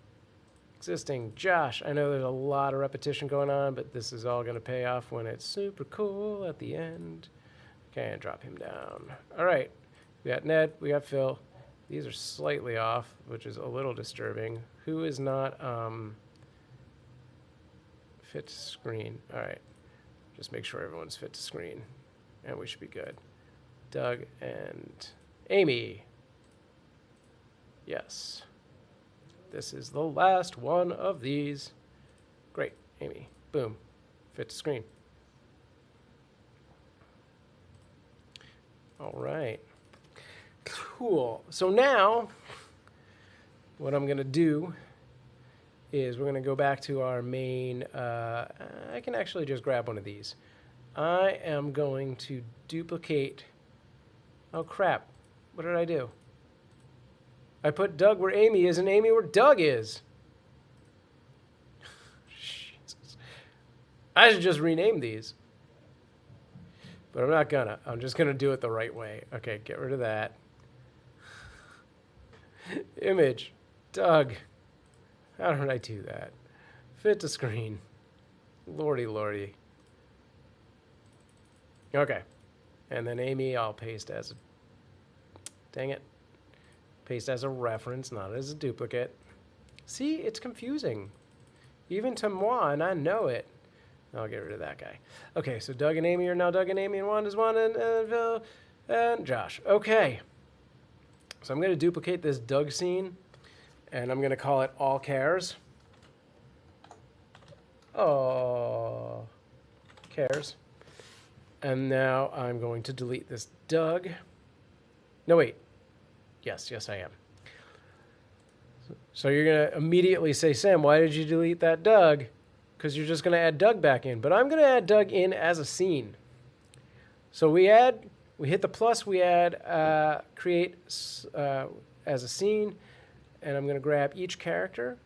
Existing Josh. I know there's a lot of repetition going on, but this is all going to pay off when it's super cool at the end. Okay, and drop him down. All right. We got Ned. We got Phil. These are slightly off, which is a little disturbing. Who is not fit to screen? All right. Just make sure everyone's fit to screen, and we should be good. Doug and Amy. Yes. This is the last one of these. Great, Amy. Boom. Fit to screen. All right. Cool. So now, what I'm going to do is we're going to go back to our main... I can actually just grab one of these. I am going to duplicate... Oh, crap. What did I do? I put Doug where Amy is and Amy where Doug is. Jesus. I should just rename these. But I'm not gonna. I'm just gonna do it the right way. Okay, get rid of that. Image. Doug. How did I do that? Fit to screen. Lordy, lordy. Okay. And then Amy, I'll paste as a... Dang it. Paste as a reference, not as a duplicate. See, it's confusing. Even to moi, and I know it. I'll get rid of that guy. Okay, so Doug and Amy are now Doug and Amy, and Wanda's Wanda, and Phil, and Josh. Okay. So I'm going to duplicate this Doug scene, and I'm going to call it All Cares. Oh, cares. And now I'm going to delete this Doug. No, wait. Yes, I am. So you're going to immediately say, Sam, why did you delete that Doug? Because you're just going to add Doug back in. But I'm going to add Doug in as a scene. So we hit the plus, we add create as a scene. And I'm going to grab each character.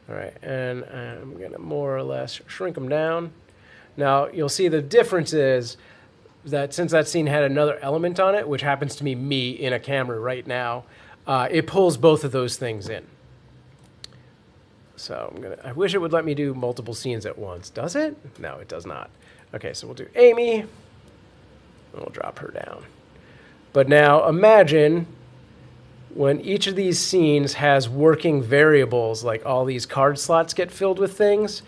All right, and I'm going to more or less shrink them down. Now, you'll see the difference is that since that scene had another element on it, which happens to be me in a camera right now, it pulls both of those things in. So I wish it would let me do multiple scenes at once. Does it? No, it does not. Okay, so we'll do Amy. And we'll drop her down. But now imagine when each of these scenes has working variables, like all these card slots get filled with things,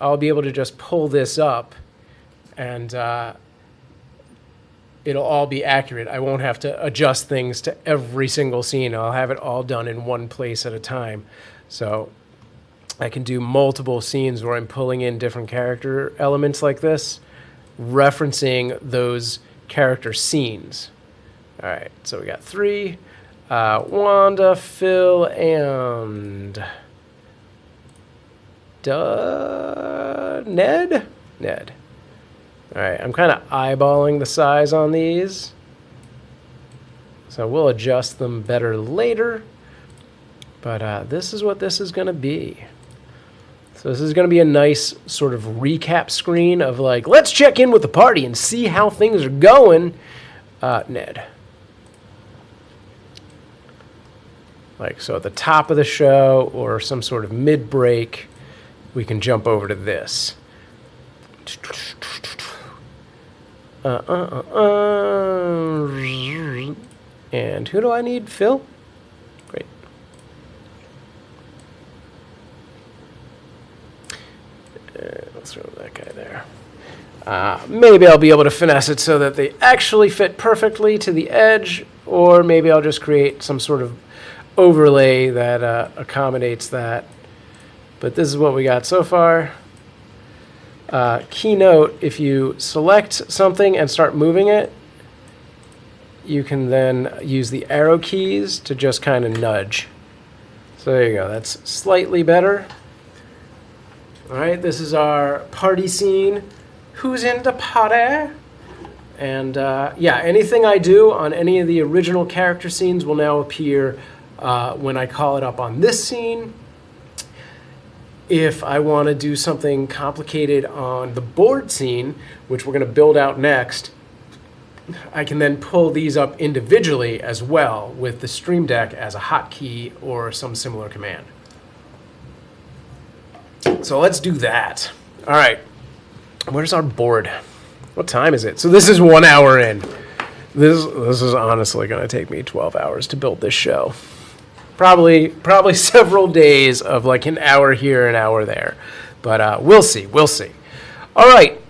I'll be able to just pull this up and it'll all be accurate. I won't have to adjust things to every single scene. I'll have it all done in one place at a time. So I can do multiple scenes where I'm pulling in different character elements like this, referencing those character scenes. All right, so we got 3. Wanda, Phil, and Ned? Ned. All right, I'm kind of eyeballing the size on these. So we'll adjust them better later. But this is what this is going to be. So this is going to be a nice sort of recap screen of like, let's check in with the party and see how things are going. Ned. Like, so at the top of the show or some sort of mid-break, we can jump over to this. And who do I need? Phil? Great. Let's throw that guy there. Maybe I'll be able to finesse it so that they actually fit perfectly to the edge, or maybe I'll just create some sort of overlay that accommodates that. But this is what we got so far. Keynote, if you select something and start moving it, you can then use the arrow keys to just kind of nudge. So there you go. That's slightly better. All right, this is our party scene. Who's in the party? And yeah, anything I do on any of the original character scenes will now appear when I call it up on this scene. If I want to do something complicated on the board scene, which we're going to build out next, I can then pull these up individually as well with the Stream Deck as a hotkey or some similar command. So let's do that. All right, where's our board? What time is it? So this is 1 hour in. This is honestly going to take me 12 hours to build this show. Probably several days of like an hour here, an hour there. But we'll see. All right.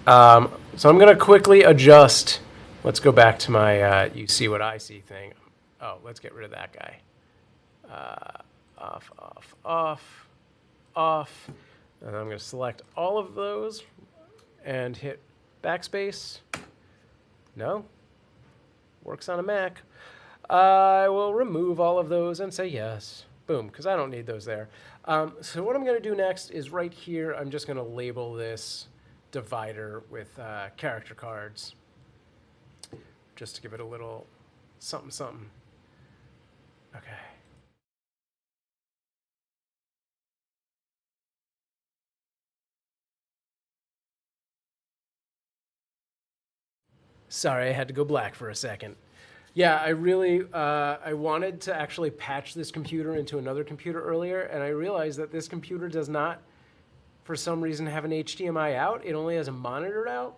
So I'm going to quickly adjust. Let's go back to my you see what I see thing. Oh, let's get rid of that guy. Off. And I'm going to select all of those and hit backspace. No. Works on a Mac. I will remove all of those and say yes. Boom, because I don't need those there. So what I'm going to do next is right here, I'm just going to label this divider with character cards, just to give it a little something. Okay. Sorry, I had to go black for a second. Yeah, I really, I wanted to actually patch this computer into another computer earlier, and I realized that this computer does not, for some reason, have an HDMI out. It only has a monitor out.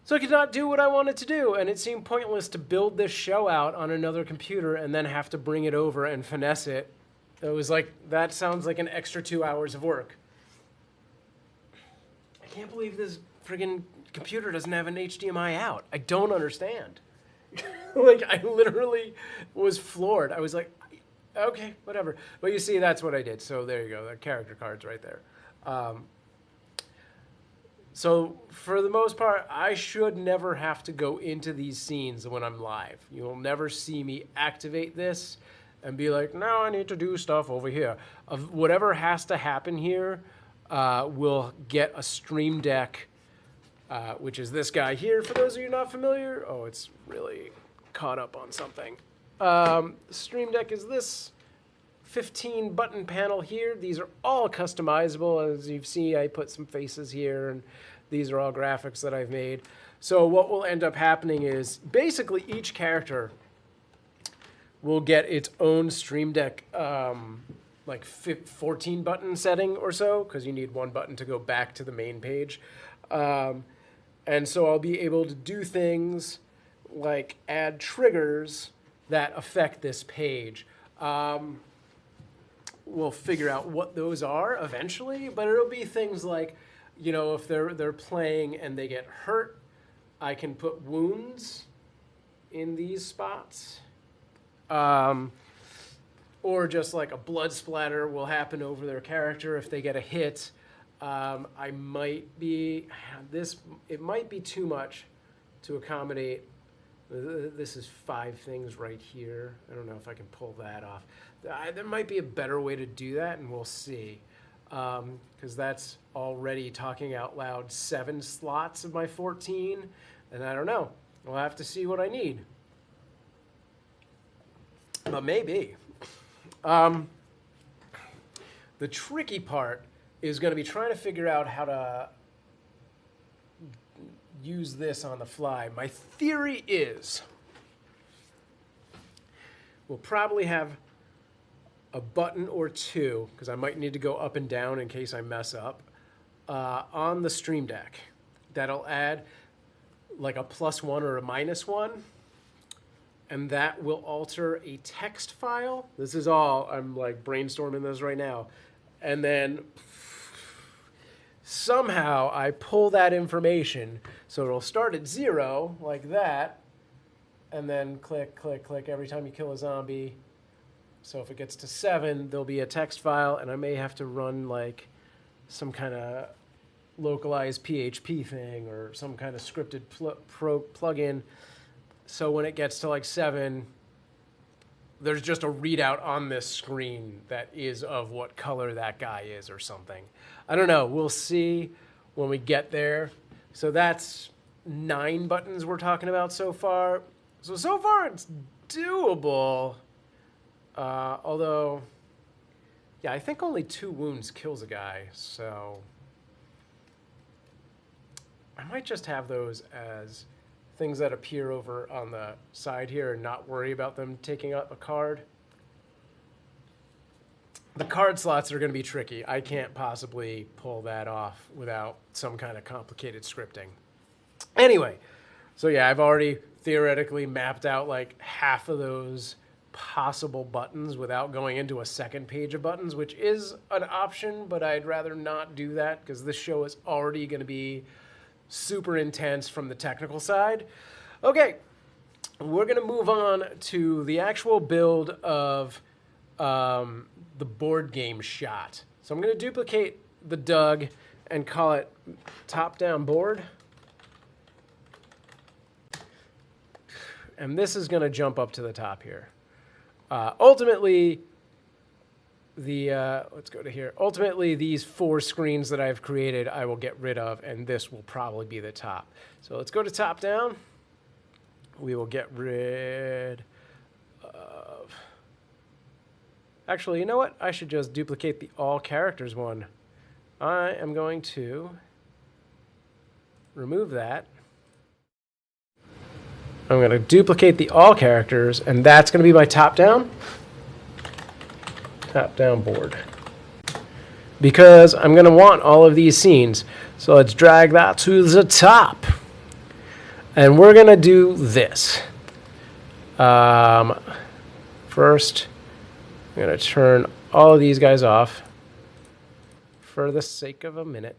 So I could not do what I wanted to do, and it seemed pointless to build this show out on another computer and then have to bring it over and finesse it. It was like, that sounds like an extra 2 hours of work. I can't believe this friggin' computer doesn't have an HDMI out. I don't understand. Like, I literally was floored. I was like, okay, whatever. But you see, that's what I did. So there you go, the character cards right there. So for the most part, I should never have to go into these scenes when I'm live. You'll never see me activate this and be like, now I need to do stuff over here. Whatever has to happen here will get a Stream Deck, which is this guy here, for those of you not familiar. Oh, it's really caught up on something. Stream Deck is this 15 button panel here. These are all customizable. As you've seen, I put some faces here, and these are all graphics that I've made. So what will end up happening is basically each character will get its own Stream Deck like 14 button setting or so, because you need one button to go back to the main page. And so I'll be able to do things like add triggers that affect this page. We'll figure out what those are eventually, but it'll be things like, you know, if they're playing and they get hurt, I can put wounds in these spots. Or just like a blood splatter will happen over their character if they get a hit. I might be, it might be too much to accommodate. This is 5 things right here. I don't know if I can pull that off. There might be a better way to do that, and we'll see. Because that's already, talking out loud, 7 slots of my 14. And I don't know. We'll have to see what I need. But maybe. The tricky part is going to be trying to figure out how to use this on the fly. My theory is we'll probably have a button or 2, because I might need to go up and down in case I mess up, on the Stream Deck. That'll add like a +1 or a -1, and that will alter a text file. This is all, I'm like brainstorming this right now. And then somehow I pull that information, so it'll start at 0 like that, and then click, click, click every time you kill a zombie. So if it gets to 7, there'll be a text file, and I may have to run like some kind of localized PHP thing or some kind of scripted plugin. So when it gets to like 7, there's just a readout on this screen that is of what color that guy is or something. I don't know. We'll see when we get there. So that's 9 buttons we're talking about so far. So far it's doable. Although, yeah, I think only 2 wounds kills a guy. So I might just have those as things that appear over on the side here and not worry about them taking up a card. The card slots are going to be tricky. I can't possibly pull that off without some kind of complicated scripting. Anyway, so yeah, I've already theoretically mapped out like half of those possible buttons without going into a second page of buttons, which is an option, but I'd rather not do that because this show is already going to be super intense from the technical side. Okay, we're going to move on to the actual build of the board game shot. So I'm going to duplicate the Doug and call it top-down board. And this is going to jump up to the top here. Ultimately, let's go to here. Ultimately, these 4 screens that I've created, I will get rid of, and this will probably be the top. So let's go to top down. We will get rid of... Actually, you know what? I should just duplicate the all characters one. I am going to remove that. I'm going to duplicate the all characters, and that's going to be my top down board, because I'm going to want all of these scenes. So let's drag that to the top, and we're going to do this. First, I'm going to turn all of these guys off for the sake of a minute.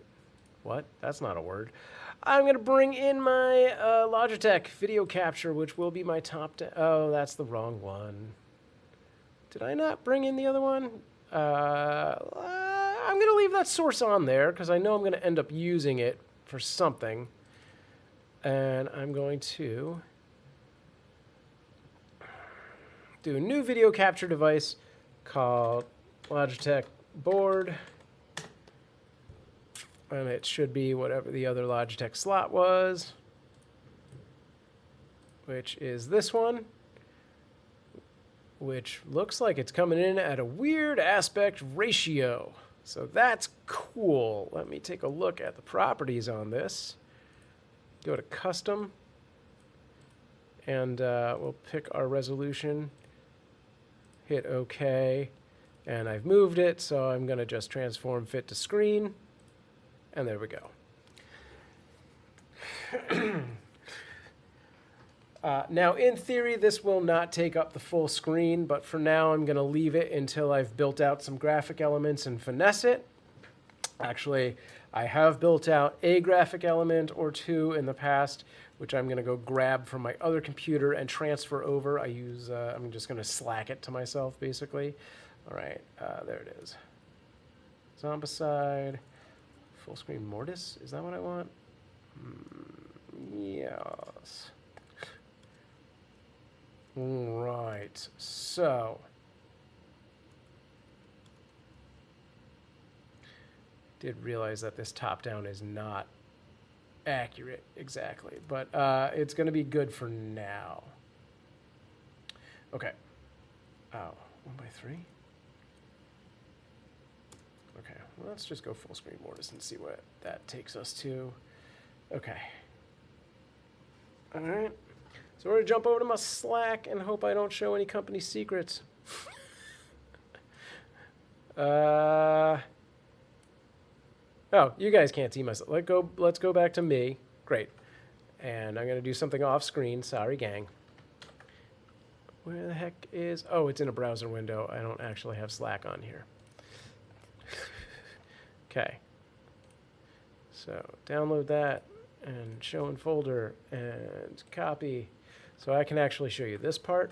What? That's not a word. I'm going to bring in my Logitech video capture, which will be my top down. Oh, that's the wrong one. Did I not bring in the other one? I'm going to leave that source on there because I know I'm going to end up using it for something. And I'm going to do a new video capture device called Logitech board. And it should be whatever the other Logitech slot was, which is this one, which looks like it's coming in at a weird aspect ratio. So that's cool. Let me take a look at the properties on this. Go to custom, and we'll pick our resolution, hit OK, and I've moved it, so I'm going to just transform fit to screen, and there we go. Now, in theory, this will not take up the full screen, but for now, I'm going to leave it until I've built out some graphic elements and finesse it. Actually, I have built out a graphic element or two in the past, which I'm going to go grab from my other computer and transfer over. I'm just going to Slack it to myself, basically. All right, there it is. Zombicide, full screen Mortis. Is that what I want? Yes. Right, so did realize that this top-down is not accurate exactly, but it's going to be good for now. Okay. Oh, 1x3? Okay, well, let's just go full screen Mortis and see what that takes us to. Okay. All right. So we're going to jump over to my Slack and hope I don't show any company secrets. Oh, you guys can't see myself. Let's go back to me. Great. And I'm going to do something off screen. Sorry, gang. Where the heck is... Oh, it's in a browser window. I don't actually have Slack on here. Okay. So download that and show in folder and copy. So I can actually show you this part.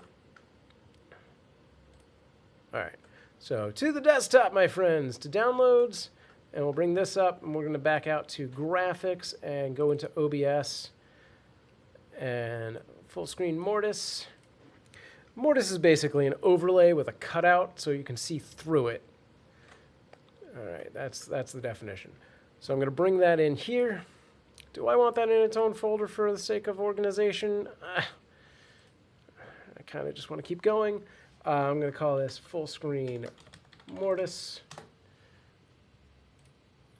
All right. So to the desktop, my friends, to downloads. And we'll bring this up, and we're going to back out to graphics and go into OBS and full screen Mortis. Mortis is basically an overlay with a cutout so you can see through it. All right, that's the definition. So I'm going to bring that in here. Do I want that in its own folder for the sake of organization? I kind of just want to keep going. I'm going to call this full screen Mortis.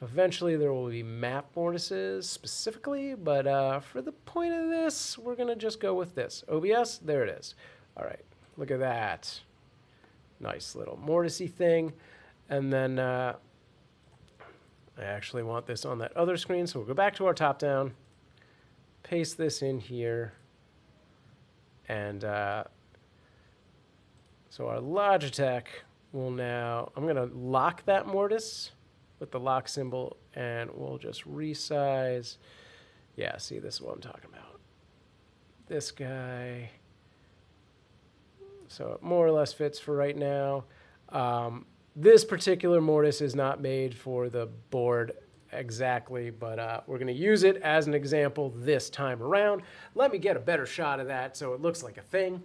Eventually there will be map Mortises specifically, but for the point of this, we're going to just go with this. OBS, there it is. All right, look at that. Nice little Mortisy thing. And then I actually want this on that other screen, so we'll go back to our top-down, paste this in here, and so our Logitech will now, I'm going to lock that Mortis with the lock symbol, and we'll just resize. Yeah, see, this is what I'm talking about. This guy. So it more or less fits for right now. This particular Mortis is not made for the board exactly, but we're going to use it as an example this time around. Let me get a better shot of that so it looks like a thing.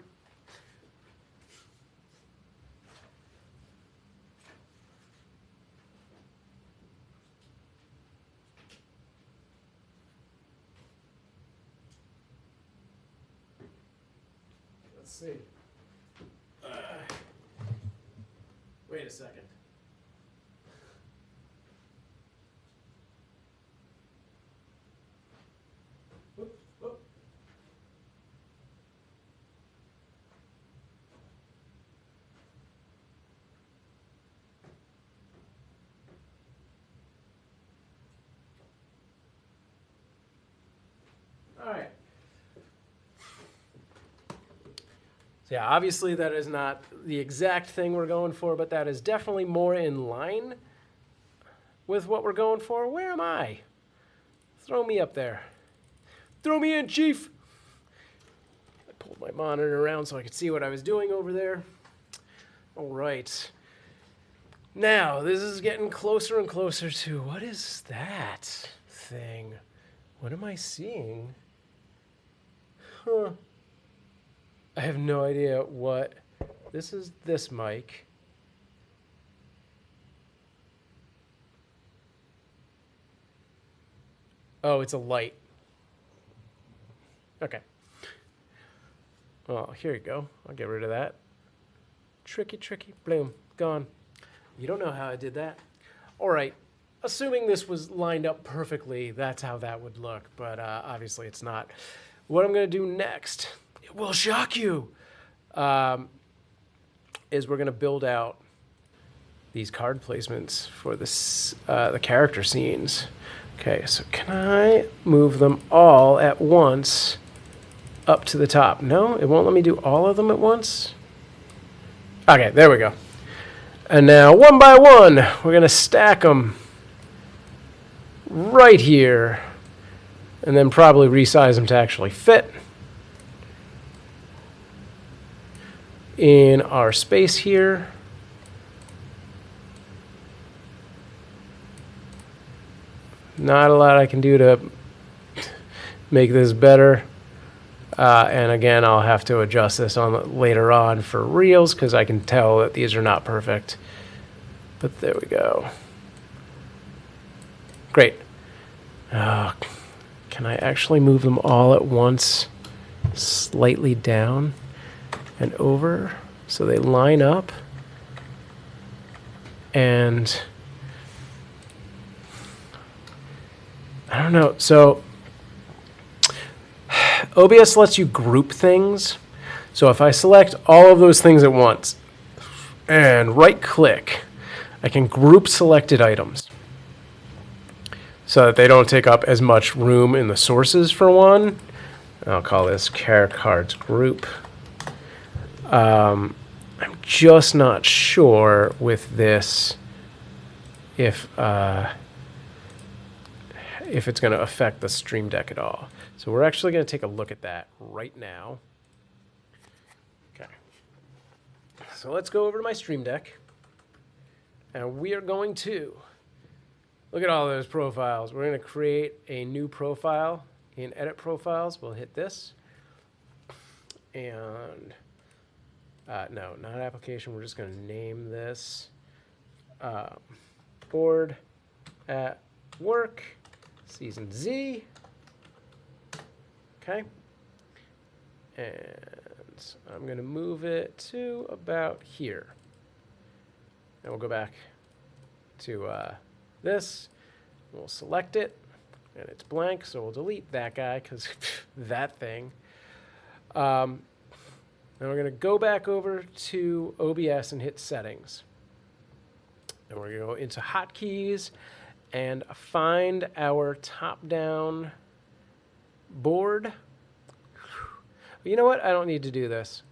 Let's see. Wait a second. Whoop, whoop. All right. So yeah, obviously that is not the exact thing we're going for, but that is definitely more in line with what we're going for. Where am I? Throw me up there. Throw me in, Chief. I pulled my monitor around so I could see what I was doing over there. All right. Now, this is getting closer and closer to, what is that thing? What am I seeing? Huh. I have no idea what. This is this mic. Oh, it's a light. Okay. Well, here you go. I'll get rid of that. Tricky, tricky. Bloom. Gone. You don't know how I did that. All right. Assuming this was lined up perfectly, that's how that would look. But obviously it's not. What I'm going to do next, it will shock you, is we're going to build out these card placements for this, the character scenes. Okay, so can I move them all at once up to the top? No, it won't let me do all of them at once. Okay, there we go. And now, one by one, we're going to stack them right here, and then probably resize them to actually fit in our space here. Not a lot I can do to make this better. And again, I'll have to adjust this on later on for reels because I can tell that these are not perfect. But there we go. Great. Can I actually move them all at once slightly down and over so they line up? And I don't know. So OBS lets you group things. So if I select all of those things at once and right click, I can group selected items so that they don't take up as much room in the sources for one. I'll call this Care Cards Group. I'm just not sure with this if it's going to affect the Stream Deck at all. So we're actually going to take a look at that right now. Okay. So let's go over to my Stream Deck. And we are going to look at all those profiles. We're going to create a new profile in Edit Profiles. We'll hit this. And no, not application. We're just going to name this Board at Work Season Z. Okay. And I'm going to move it to about here. And we'll go back to this. We'll select it. And it's blank, so we'll delete that guy because that thing. Then we're going to go back over to OBS and hit Settings. And we're going to go into Hotkeys and find our top-down board. You know what? I don't need to do this.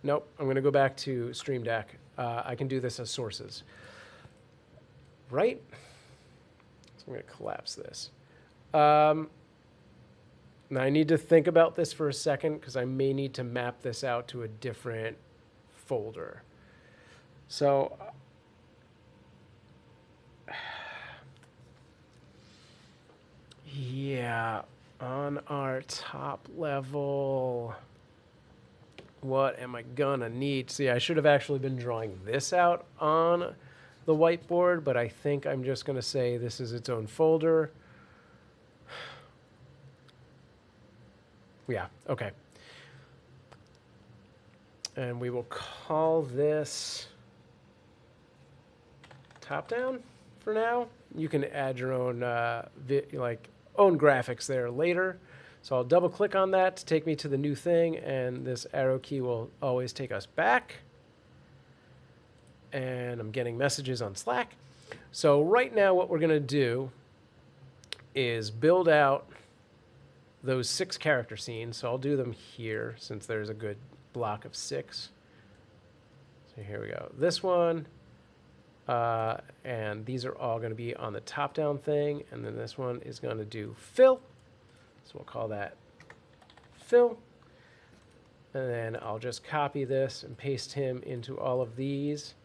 Nope. I'm going to go back to Stream Deck. I can do this as sources. Right? So I'm going to collapse this. Now I need to think about this for a second because I may need to map this out to a different folder. So yeah, on our top level, what am I gonna need? See, I should have actually been drawing this out on the whiteboard, but I think I'm just gonna say this is its own folder. Yeah, okay. And we will call this top down for now. You can add your own own graphics there later. So I'll double click on that to take me to the new thing, and this arrow key will always take us back. And I'm getting messages on Slack. So right now what we're gonna do is build out those 6 character scenes. So I'll do them here since there's a good block of 6. So here we go. This one, and these are all going to be on the top-down thing, and then this one is going to do Phil. So we'll call that Phil. And then I'll just copy this and paste him into all of these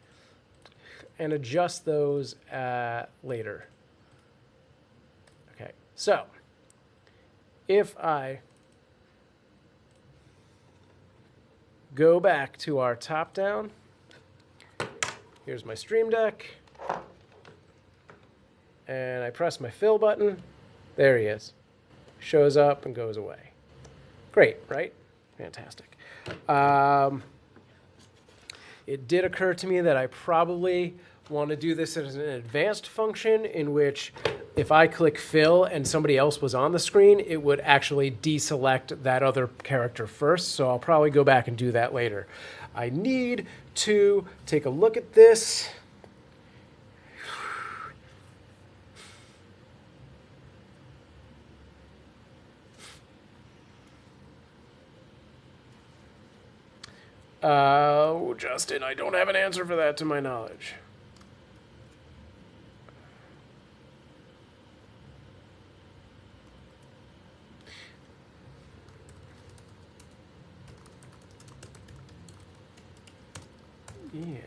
and adjust those later. Okay, so if I go back to our top down, here's my Stream Deck, and I press my fill button, there he is. Shows up and goes away. Great, right? Fantastic. It did occur to me that I probably want to do this as an advanced function in which if I click fill and somebody else was on the screen, it would actually deselect that other character first. So I'll probably go back and do that later. I need to take a look at this. Justin, I don't have an answer for that to my knowledge. Yeah.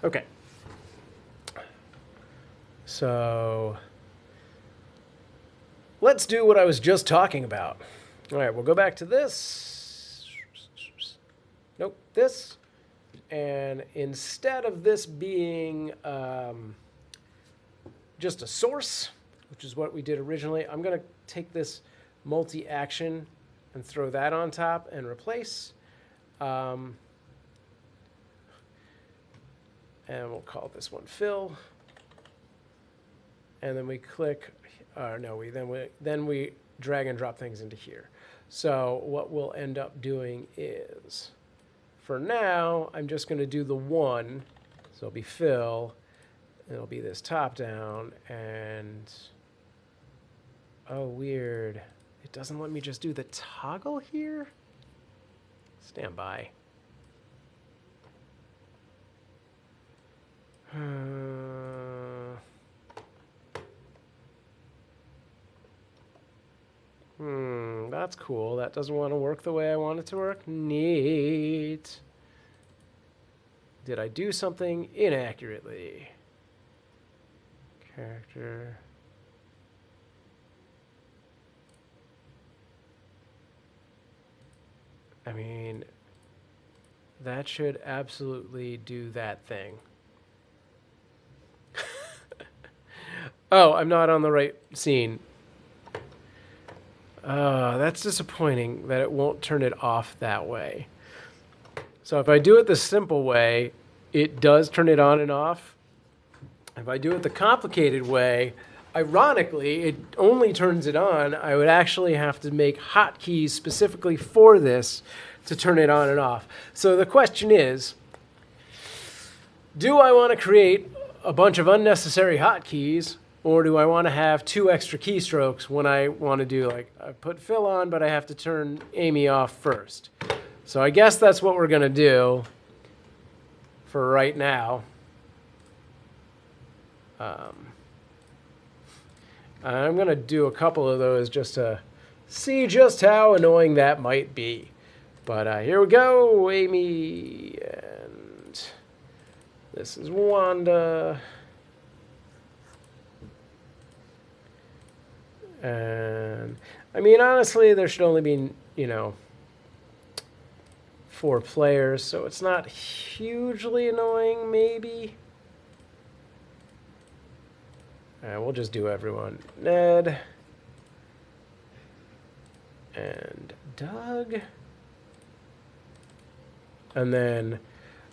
Okay. So let's do what I was just talking about. All right, we'll go back to this. Nope, this. And instead of this being just a source, which is what we did originally, I'm going to take this multi-action and throw that on top and replace. And we'll call this one fill. And then we click, then we drag and drop things into here. So what we'll end up doing is, for now, I'm just going to do the one. So it'll be fill. It'll be this top down. And, oh, weird. It doesn't let me just do the toggle here? Stand by. That's cool. That doesn't want to work the way I want it to work. Neat. Did I do something inaccurately? Character. I mean, that should absolutely do that thing. Oh, I'm not on the right scene. That's disappointing that it won't turn it off that way. So if I do it the simple way, it does turn it on and off. If I do it the complicated way, ironically, it only turns it on. I would actually have to make hotkeys specifically for this to turn it on and off. So the question is, do I want to create a bunch of unnecessary hotkeys, or do I want to have 2 extra keystrokes when I want to do, like, I put fill on, but I have to turn Amy off first? So I guess that's what we're going to do for right now. I'm going to do a couple of those just to see just how annoying that might be. But here we go, Amy, and this is Wanda. And, I mean, honestly, there should only be, 4 players, so it's not hugely annoying, maybe. We'll just do everyone. Ned. And Doug. And then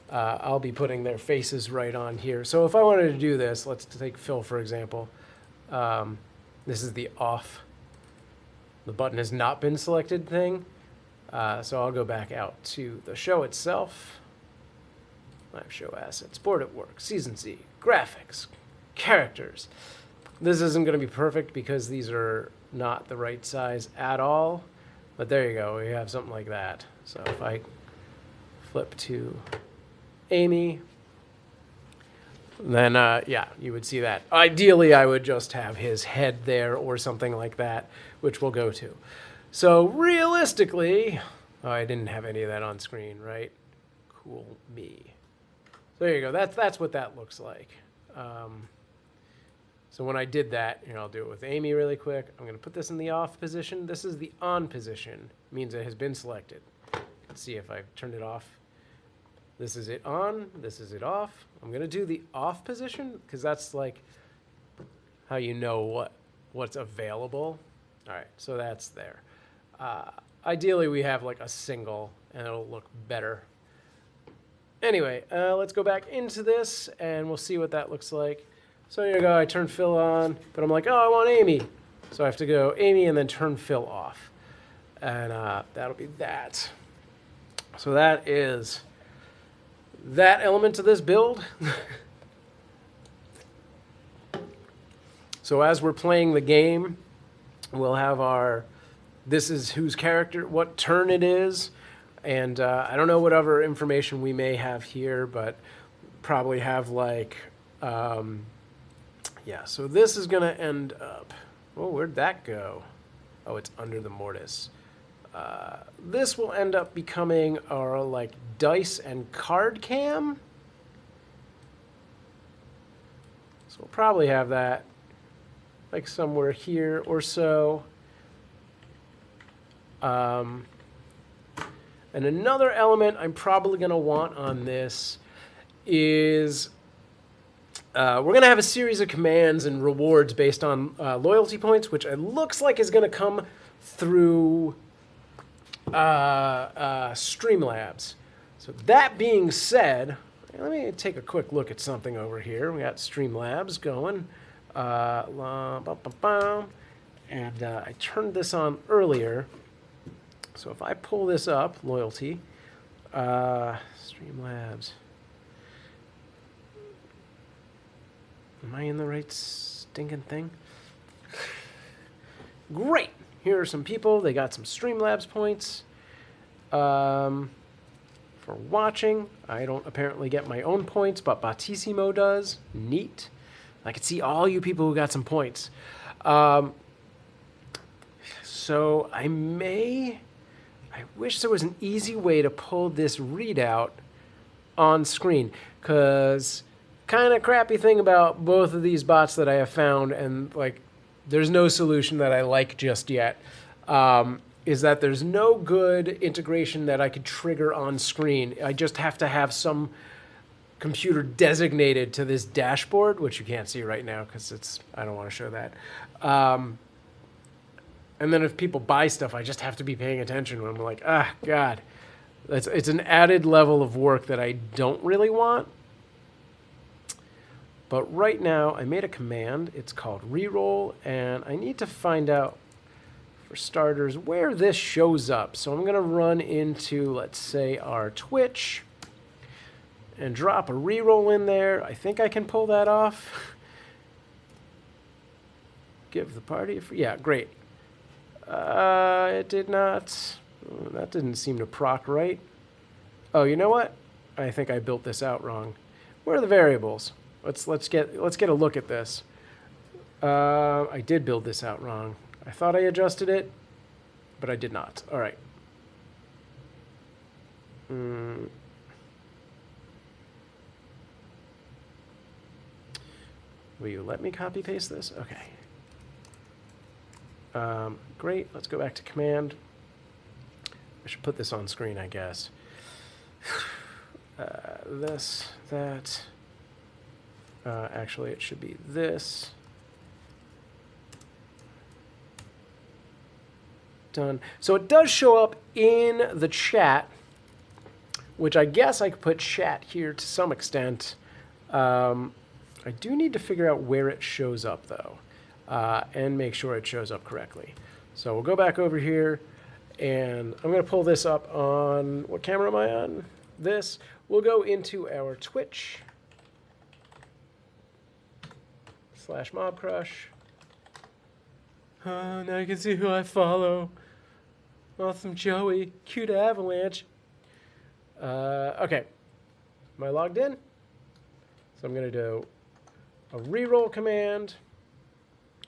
I'll be putting their faces right on here. So if I wanted to do this, let's take Phil, for example. This is the off. The button has not been selected thing. So I'll go back out to the show itself. Live show assets, board at work, season Z, graphics, characters. This isn't going to be perfect because these are not the right size at all. But there you go. We have something like that. So if I flip to Amy, then yeah, you would see that. Ideally, I would just have his head there or something like that, which we'll go to. So realistically, oh, I didn't have any of that on screen, right? Cool me. So there you go. That's what that looks like. So when I did that, I'll do it with Amy really quick. I'm going to put this in the off position. This is the on position. It means it has been selected. Let's see if I turned it off. This is it on. This is it off. I'm going to do the off position because that's like how you know what's available. All right, so that's there. Ideally, we have like a single, and it'll look better. Anyway, let's go back into this, and we'll see what that looks like. So here you go. I turn Phil on, but I'm like, oh, I want Amy. So I have to go Amy and then turn Phil off. And that'll be that. So that is that element to this build. So as we're playing the game, we'll have this is whose character, what turn it is. And I don't know what other information we may have here, but probably have like, yeah, so this is going to end up, oh, where'd that go? Oh, it's under the mortise. This will end up becoming our like dice and card cam. So we'll probably have that like somewhere here or so. And another element I'm probably going to want on this is we're going to have a series of commands and rewards based on loyalty points, which it looks like is going to come through Streamlabs. So that being said, let me take a quick look at something over here. We got Streamlabs going. And I turned this on earlier. So if I pull this up, loyalty, Streamlabs. Am I in the right stinking thing? Great. Here are some people. They got some Streamlabs points for watching. I don't apparently get my own points, but Battissimo does. Neat. I can see all you people who got some points. So I wish there was an easy way to pull this readout on screen, because kind of crappy thing about both of these bots that I have found, and like there's no solution that I like just yet, is that there's no good integration that I could trigger on screen. I just have to have some computer designated to this dashboard, which you can't see right now because I don't want to show that. And then if people buy stuff, I just have to be paying attention when I'm like, ah, God. It's an added level of work that I don't really want. But right now, I made a command. It's called reroll, and I need to find out, for starters, where this shows up. So I'm going to run into, let's say, our Twitch and drop a reroll in there. I think I can pull that off. Give the party a free... Yeah, great. It did not. That didn't seem to proc right. Oh, you know what? I think I built this out wrong. Where are the variables? Let's get a look at this. I did build this out wrong. I thought I adjusted it, but I did not. All right. Will you let me copy paste this? Okay. Great, let's go back to command. I should put this on screen, I guess. This, that. Actually, it should be this. Done. So it does show up in the chat, which I guess I could put chat here to some extent. I do need to figure out where it shows up, though. And make sure it shows up correctly. So we'll go back over here, and I'm going to pull this up on, what camera am I on? This. We'll go into our Twitch /Mobcrush. Now you can see who I follow. Awesome, Joey. Cute avalanche. Okay. Am I logged in? So I'm going to do a reroll command.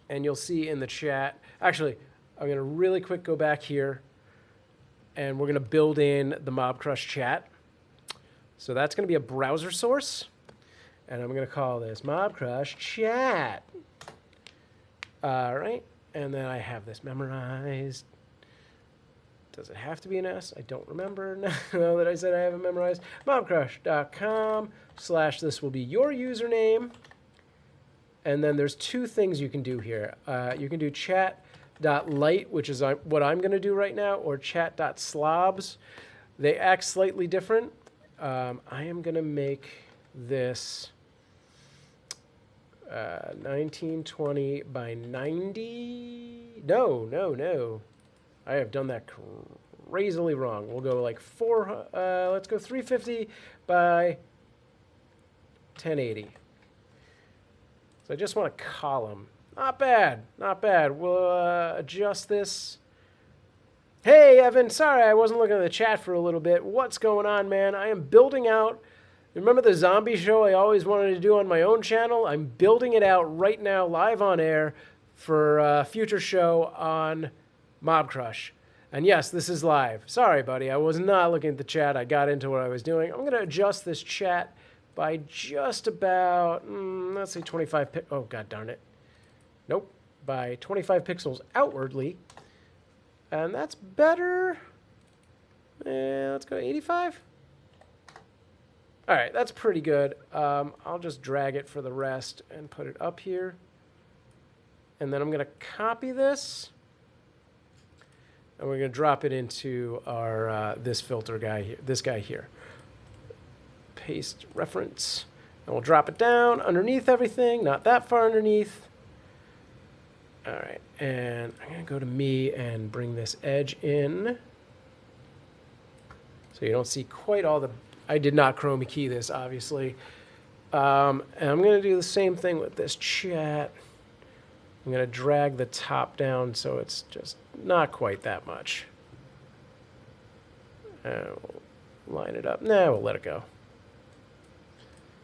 And you'll see in the chat. Actually, I'm going to really quick go back here. And we're going to build in the Mobcrush chat. So that's going to be a browser source. And I'm going to call this Mobcrush chat. All right. And then I have this memorized. Does it have to be an S? I don't remember now that I said I have it memorized. Mobcrush.com/ this will be your username. And then there's two things you can do here. You can do chat.light, which is what I'm going to do right now, or chat.slobs. They act slightly different. I am going to make this 1920 by 90. No. I have done that crazily wrong. We'll go like let's go 350 by 1080. So I just want a column. Not bad. We'll adjust this. Hey, Evan. Sorry, I wasn't looking at the chat for a little bit. What's going on, man? I am building out. Remember the zombie show I always wanted to do on my own channel? I'm building it out right now, live on air, for a future show on Mobcrush. And yes, this is live. Sorry, buddy. I was not looking at the chat. I got into what I was doing. I'm going to adjust this chat by just about, let's say 25 oh, god darn it. Nope. By 25 pixels outwardly. And that's better. Let's go 85. All right, that's pretty good. I'll just drag it for the rest and put it up here. And then I'm going to copy this. And we're going to drop it into our this filter guy here, this guy here. Paste reference. And we'll drop it down underneath everything, not that far underneath. All right, and I'm going to go to me and bring this edge in. So you don't see quite all the... I did not chroma key this, obviously. And I'm going to do the same thing with this chat. I'm going to drag the top down so it's just not quite that much. We'll line it up. Nah, we'll let it go.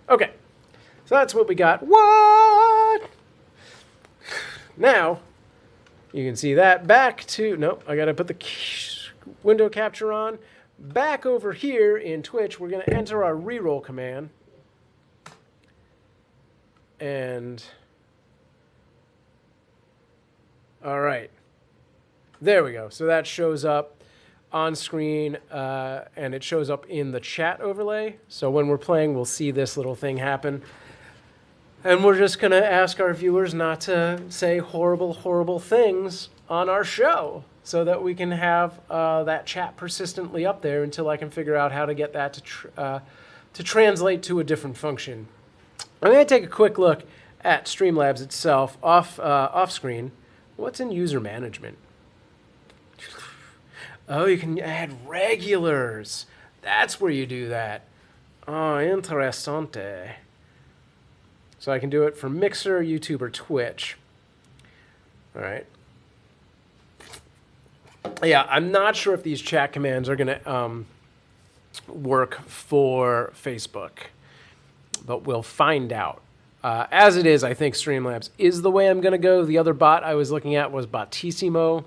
Okay, so that's what we got. What? Now, you can see that back to... Nope, I got to put the window capture on. Back over here in Twitch, we're going to enter our reroll command. And... all right. There we go. So that shows up on screen, and it shows up in the chat overlay. So when we're playing, we'll see this little thing happen. And we're just going to ask our viewers not to say horrible, horrible things on our show so that we can have that chat persistently up there until I can figure out how to get that to translate to a different function. I'm going to take a quick look at Streamlabs itself off screen. What's in user management? Oh, you can add regulars. That's where you do that. Oh, interessante. So I can do it for Mixer, YouTube, or Twitch. All right. Yeah, I'm not sure if these chat commands are going to work for Facebook, but we'll find out. As it is, I think Streamlabs is the way I'm going to go. The other bot I was looking at was Bottissimo.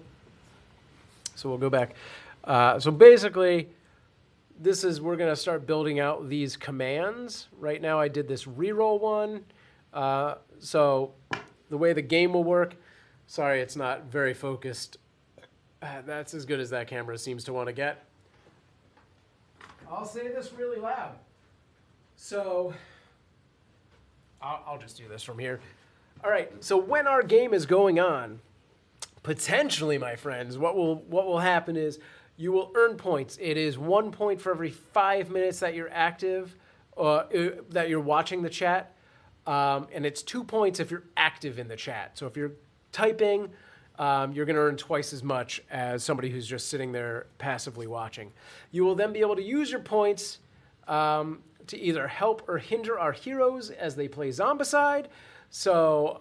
So we'll go back. So basically, we're going to start building out these commands. Right now I did this reroll one. So the way the game will work, sorry, it's not very focused. That's as good as that camera seems to want to get. I'll say this really loud. So I'll just do this from here. All right, so when our game is going on, potentially, my friends, what will happen is you will earn points. It is 1 point for every 5 minutes that you're active, that you're watching the chat. And it's 2 points if you're active in the chat. So if you're typing, you're going to earn twice as much as somebody who's just sitting there passively watching. You will then be able to use your points to either help or hinder our heroes as they play Zombicide. So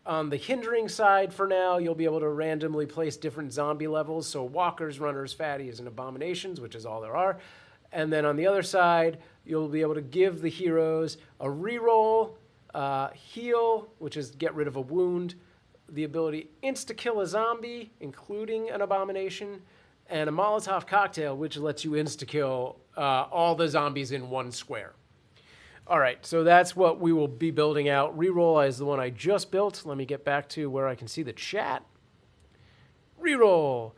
On the hindering side, for now, you'll be able to randomly place different zombie levels. So walkers, runners, fatties, and abominations, which is all there are. And then on the other side, you'll be able to give the heroes a reroll, heal, which is get rid of a wound, the ability insta-kill a zombie, including an abomination, and a Molotov cocktail, which lets you insta-kill all the zombies in one square. All right, so that's what we will be building out. Reroll is the one I just built. Let me get back to where I can see the chat. Reroll.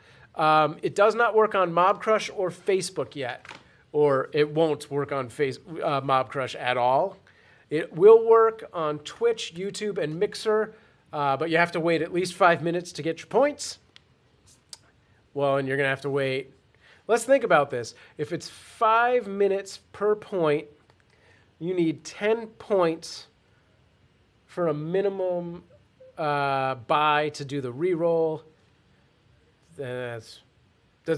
It does not work on Mobcrush or Facebook yet, or it won't work on Mobcrush at all. It will work on Twitch, YouTube, and Mixer, but you have to wait at least 5 minutes to get your points. Well, and you're going to have to wait. Let's think about this. If it's 5 minutes per point, you need 10 points for a minimum buy to do the reroll. That's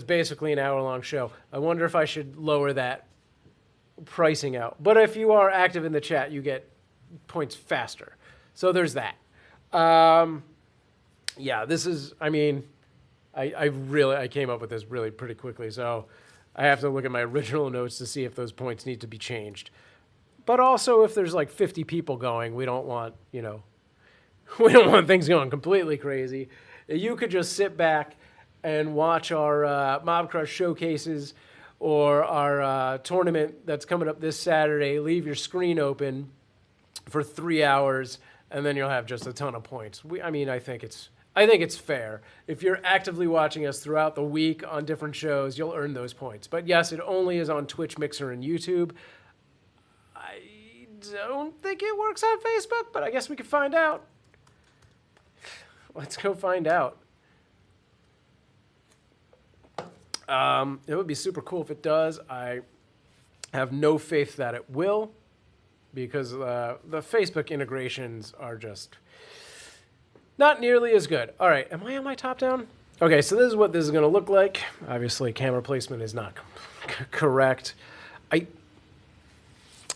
basically an hour-long show. I wonder if I should lower that pricing out. But if you are active in the chat, you get points faster. So there's that. Yeah, this is, I mean, I came up with this really pretty quickly. So I have to look at my original notes to see if those points need to be changed. But also, if there's like 50 people going, we don't want, we don't want things going completely crazy. You could just sit back and watch our Mobcrush showcases or our tournament that's coming up this Saturday. Leave your screen open for 3 hours, and then you'll have just a ton of points. I think it's fair. If you're actively watching us throughout the week on different shows, you'll earn those points. But yes, it only is on Twitch, Mixer, and YouTube. I don't think it works on Facebook, but I guess we could find out. Let's go find out. It would be super cool if it does. I have no faith that it will, because the Facebook integrations are just not nearly as good. All right, am I on my top down? Okay, so this is what this is going to look like. Obviously, camera placement is not correct.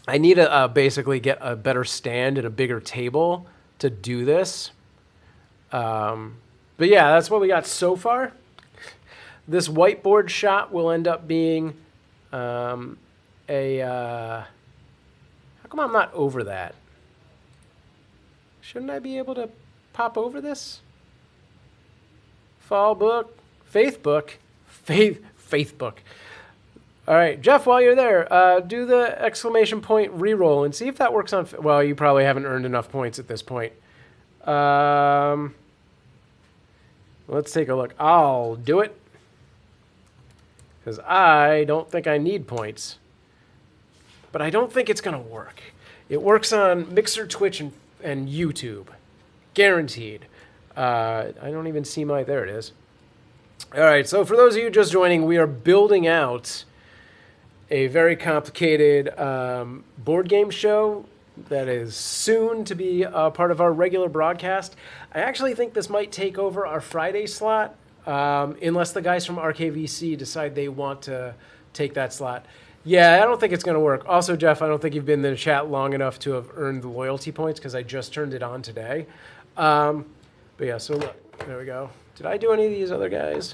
I need to basically get a better stand and a bigger table to do this. But yeah, that's what we got so far. This whiteboard shot will end up being how come I'm not over that? Shouldn't I be able to pop over this? Fall book, faith book, faith book. All right, Jeff, while you're there, do the exclamation point reroll and see if that works on... Well, you probably haven't earned enough points at this point. Let's take a look. I'll do it, because I don't think I need points. But I don't think it's going to work. It works on Mixer, Twitch, and YouTube. Guaranteed. I don't even see my... There it is. All right, so for those of you just joining, we are building out a very complicated board game show that is soon to be a part of our regular broadcast. I actually think this might take over our Friday slot, unless the guys from RKVC decide they want to take that slot. Yeah, I don't think it's going to work. Also, Jeff, I don't think you've been in the chat long enough to have earned the loyalty points, because I just turned it on today. But yeah, so look, there we go. Did I do any of these other guys?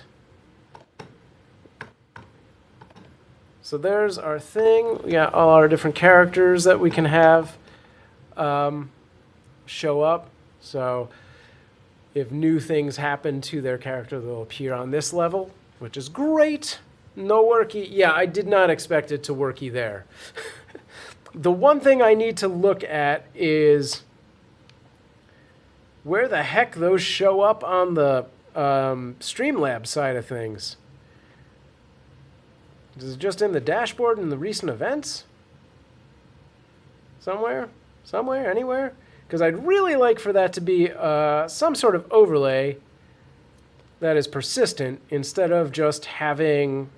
So there's our thing. We got all our different characters that we can have show up. So if new things happen to their character, they'll appear on this level, which is great. No worky. Yeah, I did not expect it to worky there. The one thing I need to look at is where the heck those show up on the Streamlabs side of things. Is it just in the dashboard in the recent events? Somewhere? Somewhere? Anywhere? Because I'd really like for that to be some sort of overlay that is persistent instead of just having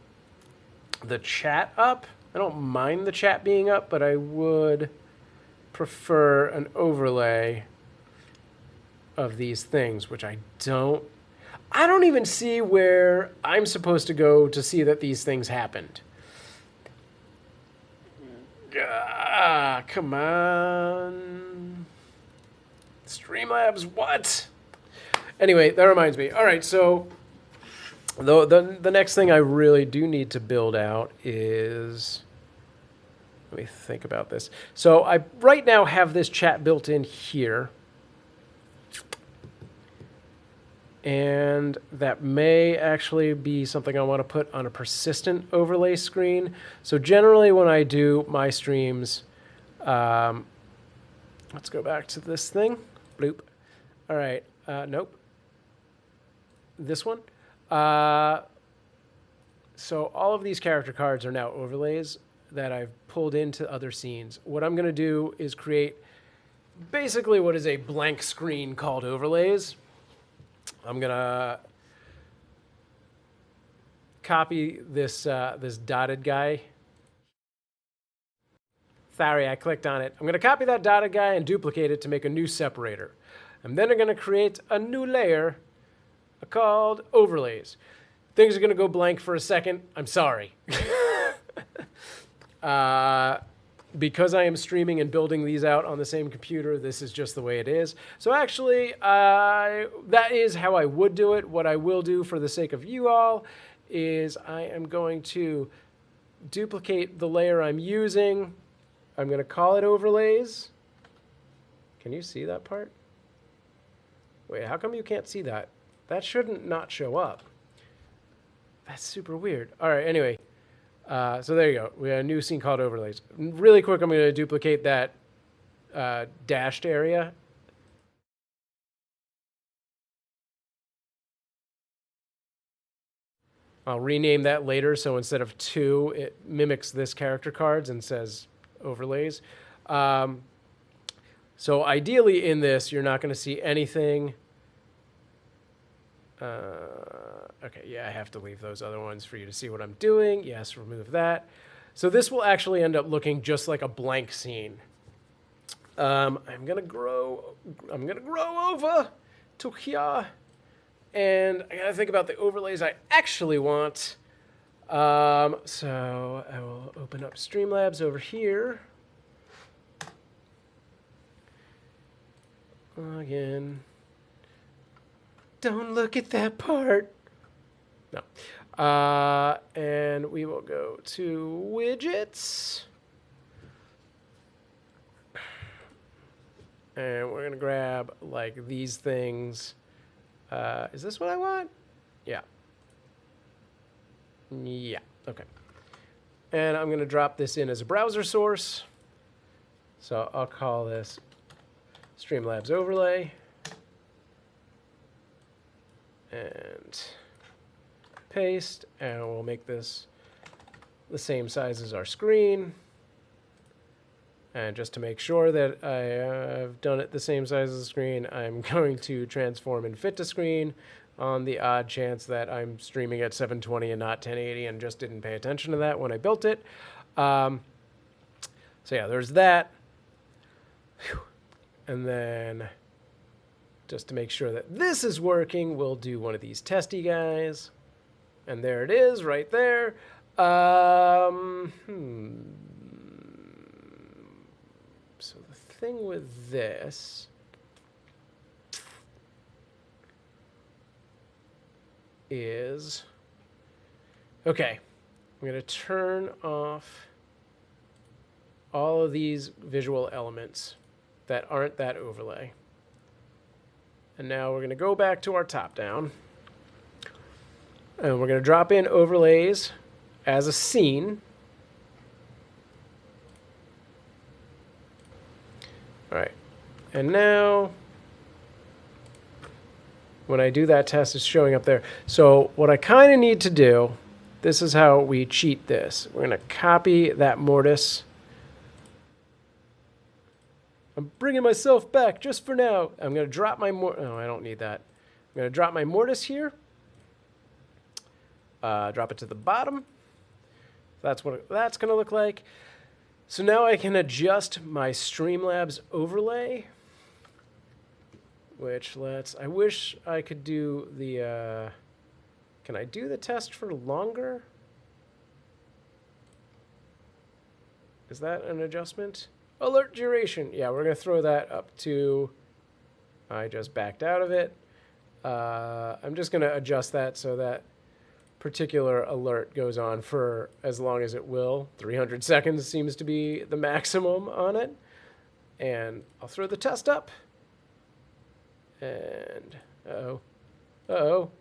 the chat up. I don't mind the chat being up, but I would prefer an overlay of these things, which I don't even see where I'm supposed to go to see that these things happened. Ah, come on. Streamlabs, what? Anyway, that reminds me. All right, so the next thing I really do need to build out is... Let me think about this. So I right now have this chat built in here. And that may actually be something I want to put on a persistent overlay screen. So generally when I do my streams, let's go back to this thing. Bloop. All right. Nope. This one. So all of these character cards are now overlays that I've pulled into other scenes. What I'm going to do is create basically what is a blank screen called overlays. I'm going to copy this, this dotted guy. Sorry, I clicked on it. I'm going to copy that dotted guy and duplicate it to make a new separator. I'm then going to create a new layer called overlays. Things are going to go blank for a second. I'm sorry. Because I am streaming and building these out on the same computer, this is just the way it is. So actually, that is how I would do it. What I will do for the sake of you all is I am going to duplicate the layer I'm using. I'm going to call it overlays. Can you see that part? Wait, how come you can't see that? That shouldn't not show up. That's super weird. All right, anyway. So there you go. We have a new scene called overlays. Really quick, I'm going to duplicate that dashed area. I'll rename that later, so instead of 2, it mimics this character cards and says overlays. So ideally in this, you're not going to see anything. Okay, yeah, I have to leave those other ones for you to see what I'm doing. Yes, remove that. So this will actually end up looking just like a blank scene. I'm gonna grow over to here, and I gotta think about the overlays I actually want. So I will open up Streamlabs over here. Again. Don't look at that part. No. And we will go to widgets. And we're going to grab like these things. Is this what I want? Yeah. Yeah. Okay. And I'm going to drop this in as a browser source. So I'll call this Streamlabs overlay. And paste, and we'll make this the same size as our screen. And just to make sure that I have done it the same size as the screen, I'm going to transform and fit to screen on the odd chance that I'm streaming at 720 and not 1080 and just didn't pay attention to that when I built it. So yeah, there's that. Whew. And then just to make sure that this is working, we'll do one of these testy guys. And there it is, right there. So the thing with this is, okay, I'm going to turn off all of these visual elements that aren't that overlay. And now we're going to go back to our top down. And we're going to drop in overlays as a scene. All right. And now, when I do that test, it's showing up there. So what I kind of need to do, this is how we cheat this. We're going to copy that mortise. I'm bringing myself back just for now. I'm going to drop my oh, I don't need that. I'm going to drop my mortise here. Drop it to the bottom. That's what that's going to look like. So now I can adjust my Streamlabs overlay. Which I wish I could do the, can I do the test for longer? Is that an adjustment? Alert duration. Yeah, we're going to throw that up to I just backed out of it. I'm just going to adjust that so that particular alert goes on for as long as it will. 300 seconds seems to be the maximum on it. And I'll throw the test up. And, uh-oh.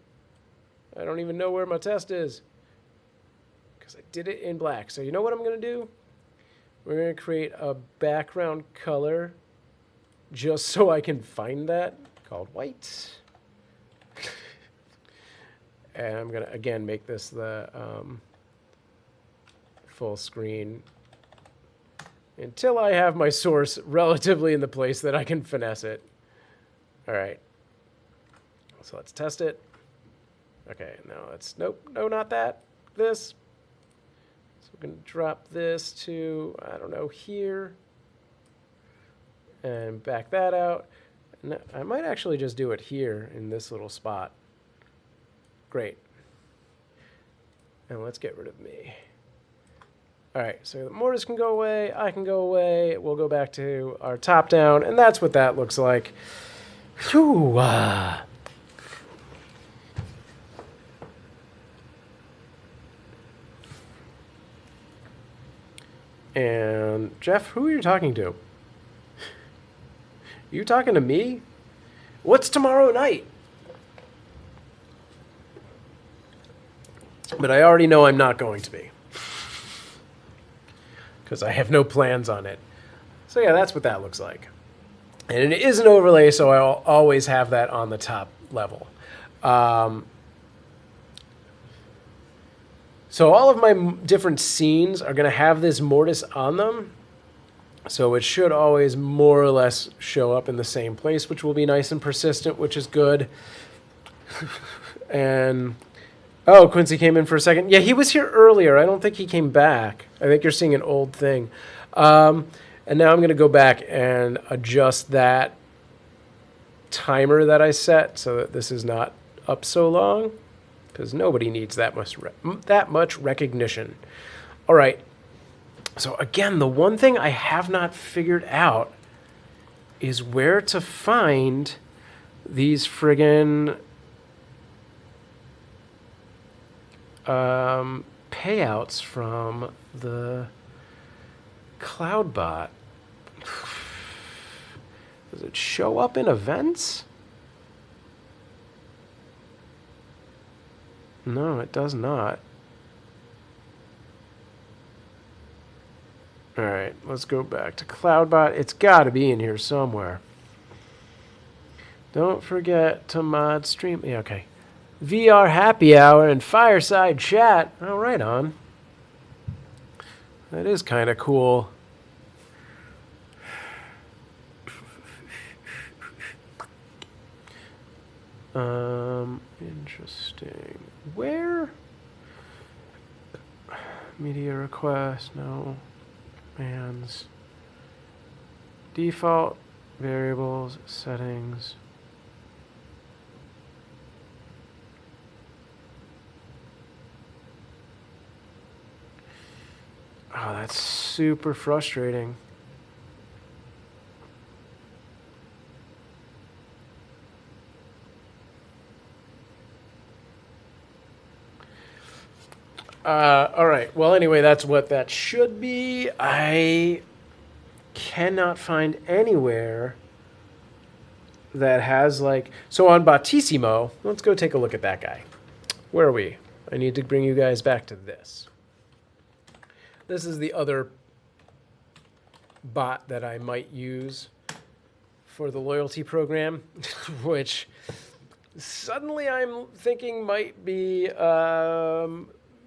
I don't even know where my test is. Because I did it in black. So you know what I'm going to do? We're going to create a background color just so I can find that, called white. And I'm going to, again, make this the full screen until I have my source relatively in the place that I can finesse it. All right. So let's test it. Okay, no, that's, nope, no, not that. This. So we're going to drop this to, I don't know, here. And back that out. And I might actually just do it here in this little spot. Great. And let's get rid of me. All right, so the mortise can go away, I can go away. We'll go back to our top down, and that's what that looks like. Whew. And Jeff, who are you talking to? You talking to me? What's tomorrow night? But I already know I'm not going to be. Because I have no plans on it. So yeah, that's what that looks like. And it is an overlay, so I'll always have that on the top level. So all of my different scenes are going to have this mortise on them. So it should always more or less show up in the same place, which will be nice and persistent, which is good. And... oh, Quincy came in for a second. Yeah, he was here earlier. I don't think he came back. I think you're seeing an old thing. And now I'm going to go back and adjust that timer that I set so that this is not up so long, because nobody needs that much recognition. All right. So again, the one thing I have not figured out is where to find these friggin' payouts from the CloudBot. Does it show up in events? No, it does not. All right, let's go back to CloudBot. It's got to be in here somewhere. Don't forget to mod stream. Yeah, okay. VR happy hour and fireside chat. Oh, right on. That is kind of cool. Interesting. Where? Media request, no. Commands. Default variables, settings. Oh, that's super frustrating. All right. Well, anyway, that's what that should be. I cannot find anywhere that has like... so on Bottissimo, let's go take a look at that guy. Where are we? I need to bring you guys back to this. This is the other bot that I might use for the loyalty program, which suddenly I'm thinking might be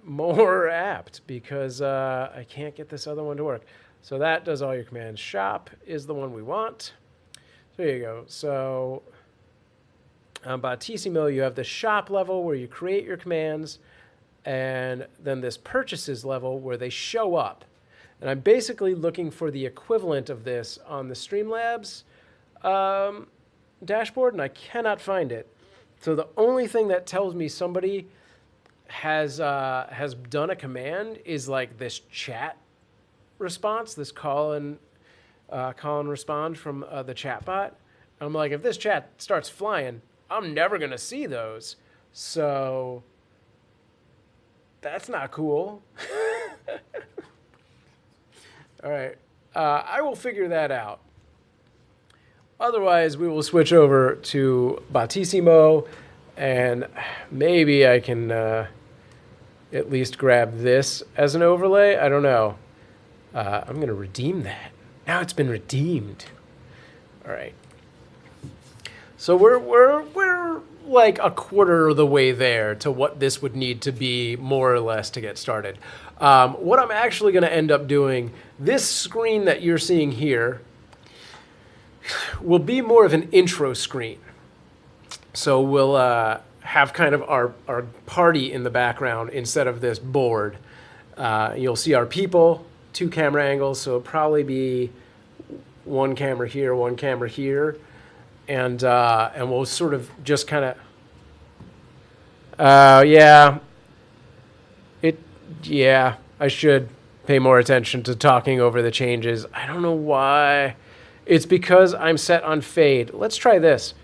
more apt because I can't get this other one to work. So that does all your commands. Shop is the one we want. So there you go. So on Bottissimo, you have the shop level where you create your commands, and then this purchases level where they show up. And I'm basically looking for the equivalent of this on the Streamlabs dashboard, and I cannot find it. So the only thing that tells me somebody has done a command is like this chat response, this call and respond from the chat bot. I'm like, if this chat starts flying, I'm never going to see those. So that's not cool. All right. I will figure that out. Otherwise, we will switch over to Battissimo, and maybe I can at least grab this as an overlay. I don't know. I'm going to redeem that. Now it's been redeemed. All right. So we're like a quarter of the way there to what this would need to be, more or less, to get started. What I'm actually going to end up doing, this screen that you're seeing here will be more of an intro screen. So we'll have kind of our party in the background instead of this board. You'll see our people, 2 camera angles, so it'll probably be 1 camera here, 1 camera here. And we'll sort of just kind of, I should pay more attention to talking over the changes. I don't know why. It's because I'm set on fade. Let's try this.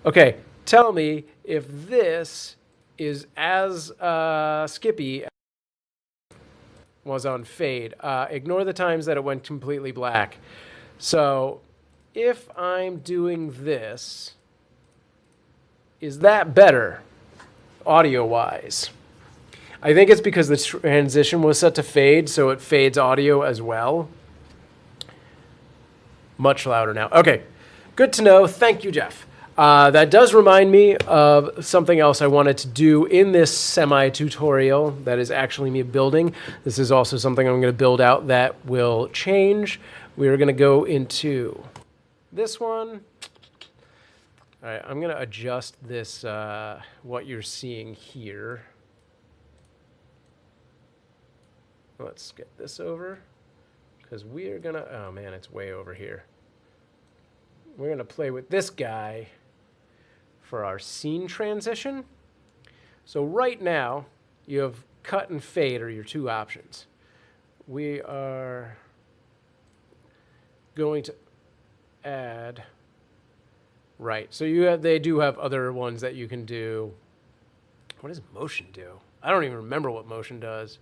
Okay, tell me if this is as skippy as was on fade. Ignore the times that it went completely black. So if I'm doing this, is that better audio-wise? I think it's because the transition was set to fade, so it fades audio as well. Much louder now. Okay, good to know. Thank you, Jeff. That does remind me of something else I wanted to do in this semi-tutorial that is actually me building. This is also something I'm going to build out that will change. We're going to go into this one. All right, I'm going to adjust this, what you're seeing here. Let's get this over, because we are going to, oh man, it's way over here. We're going to play with this guy for our scene transition. So right now, you have cut and fade are your 2 options. We are going to add, right, so they do have other ones that you can do. What does motion do? I don't even remember what motion does.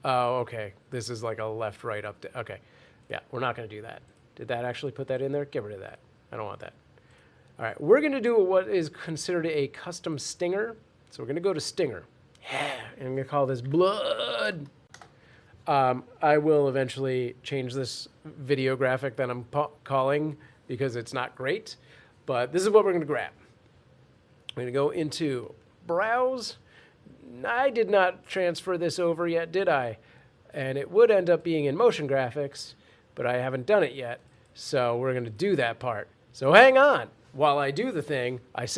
Oh, okay, this is like a left, right, up, okay. Yeah, we're not going to do that. Did that actually put that in there? Get rid of that. I don't want that. All right, we're going to do what is considered a custom stinger. So we're going to go to stinger. Yeah, and I'm going to call this blood. I will eventually change this video graphic that I'm calling because it's not great. But this is what we're going to grab. We're going to go into browse. I did not transfer this over yet, did I? And it would end up being in motion graphics, but I haven't done it yet. So we're going to do that part. So hang on. While I do the thing, I said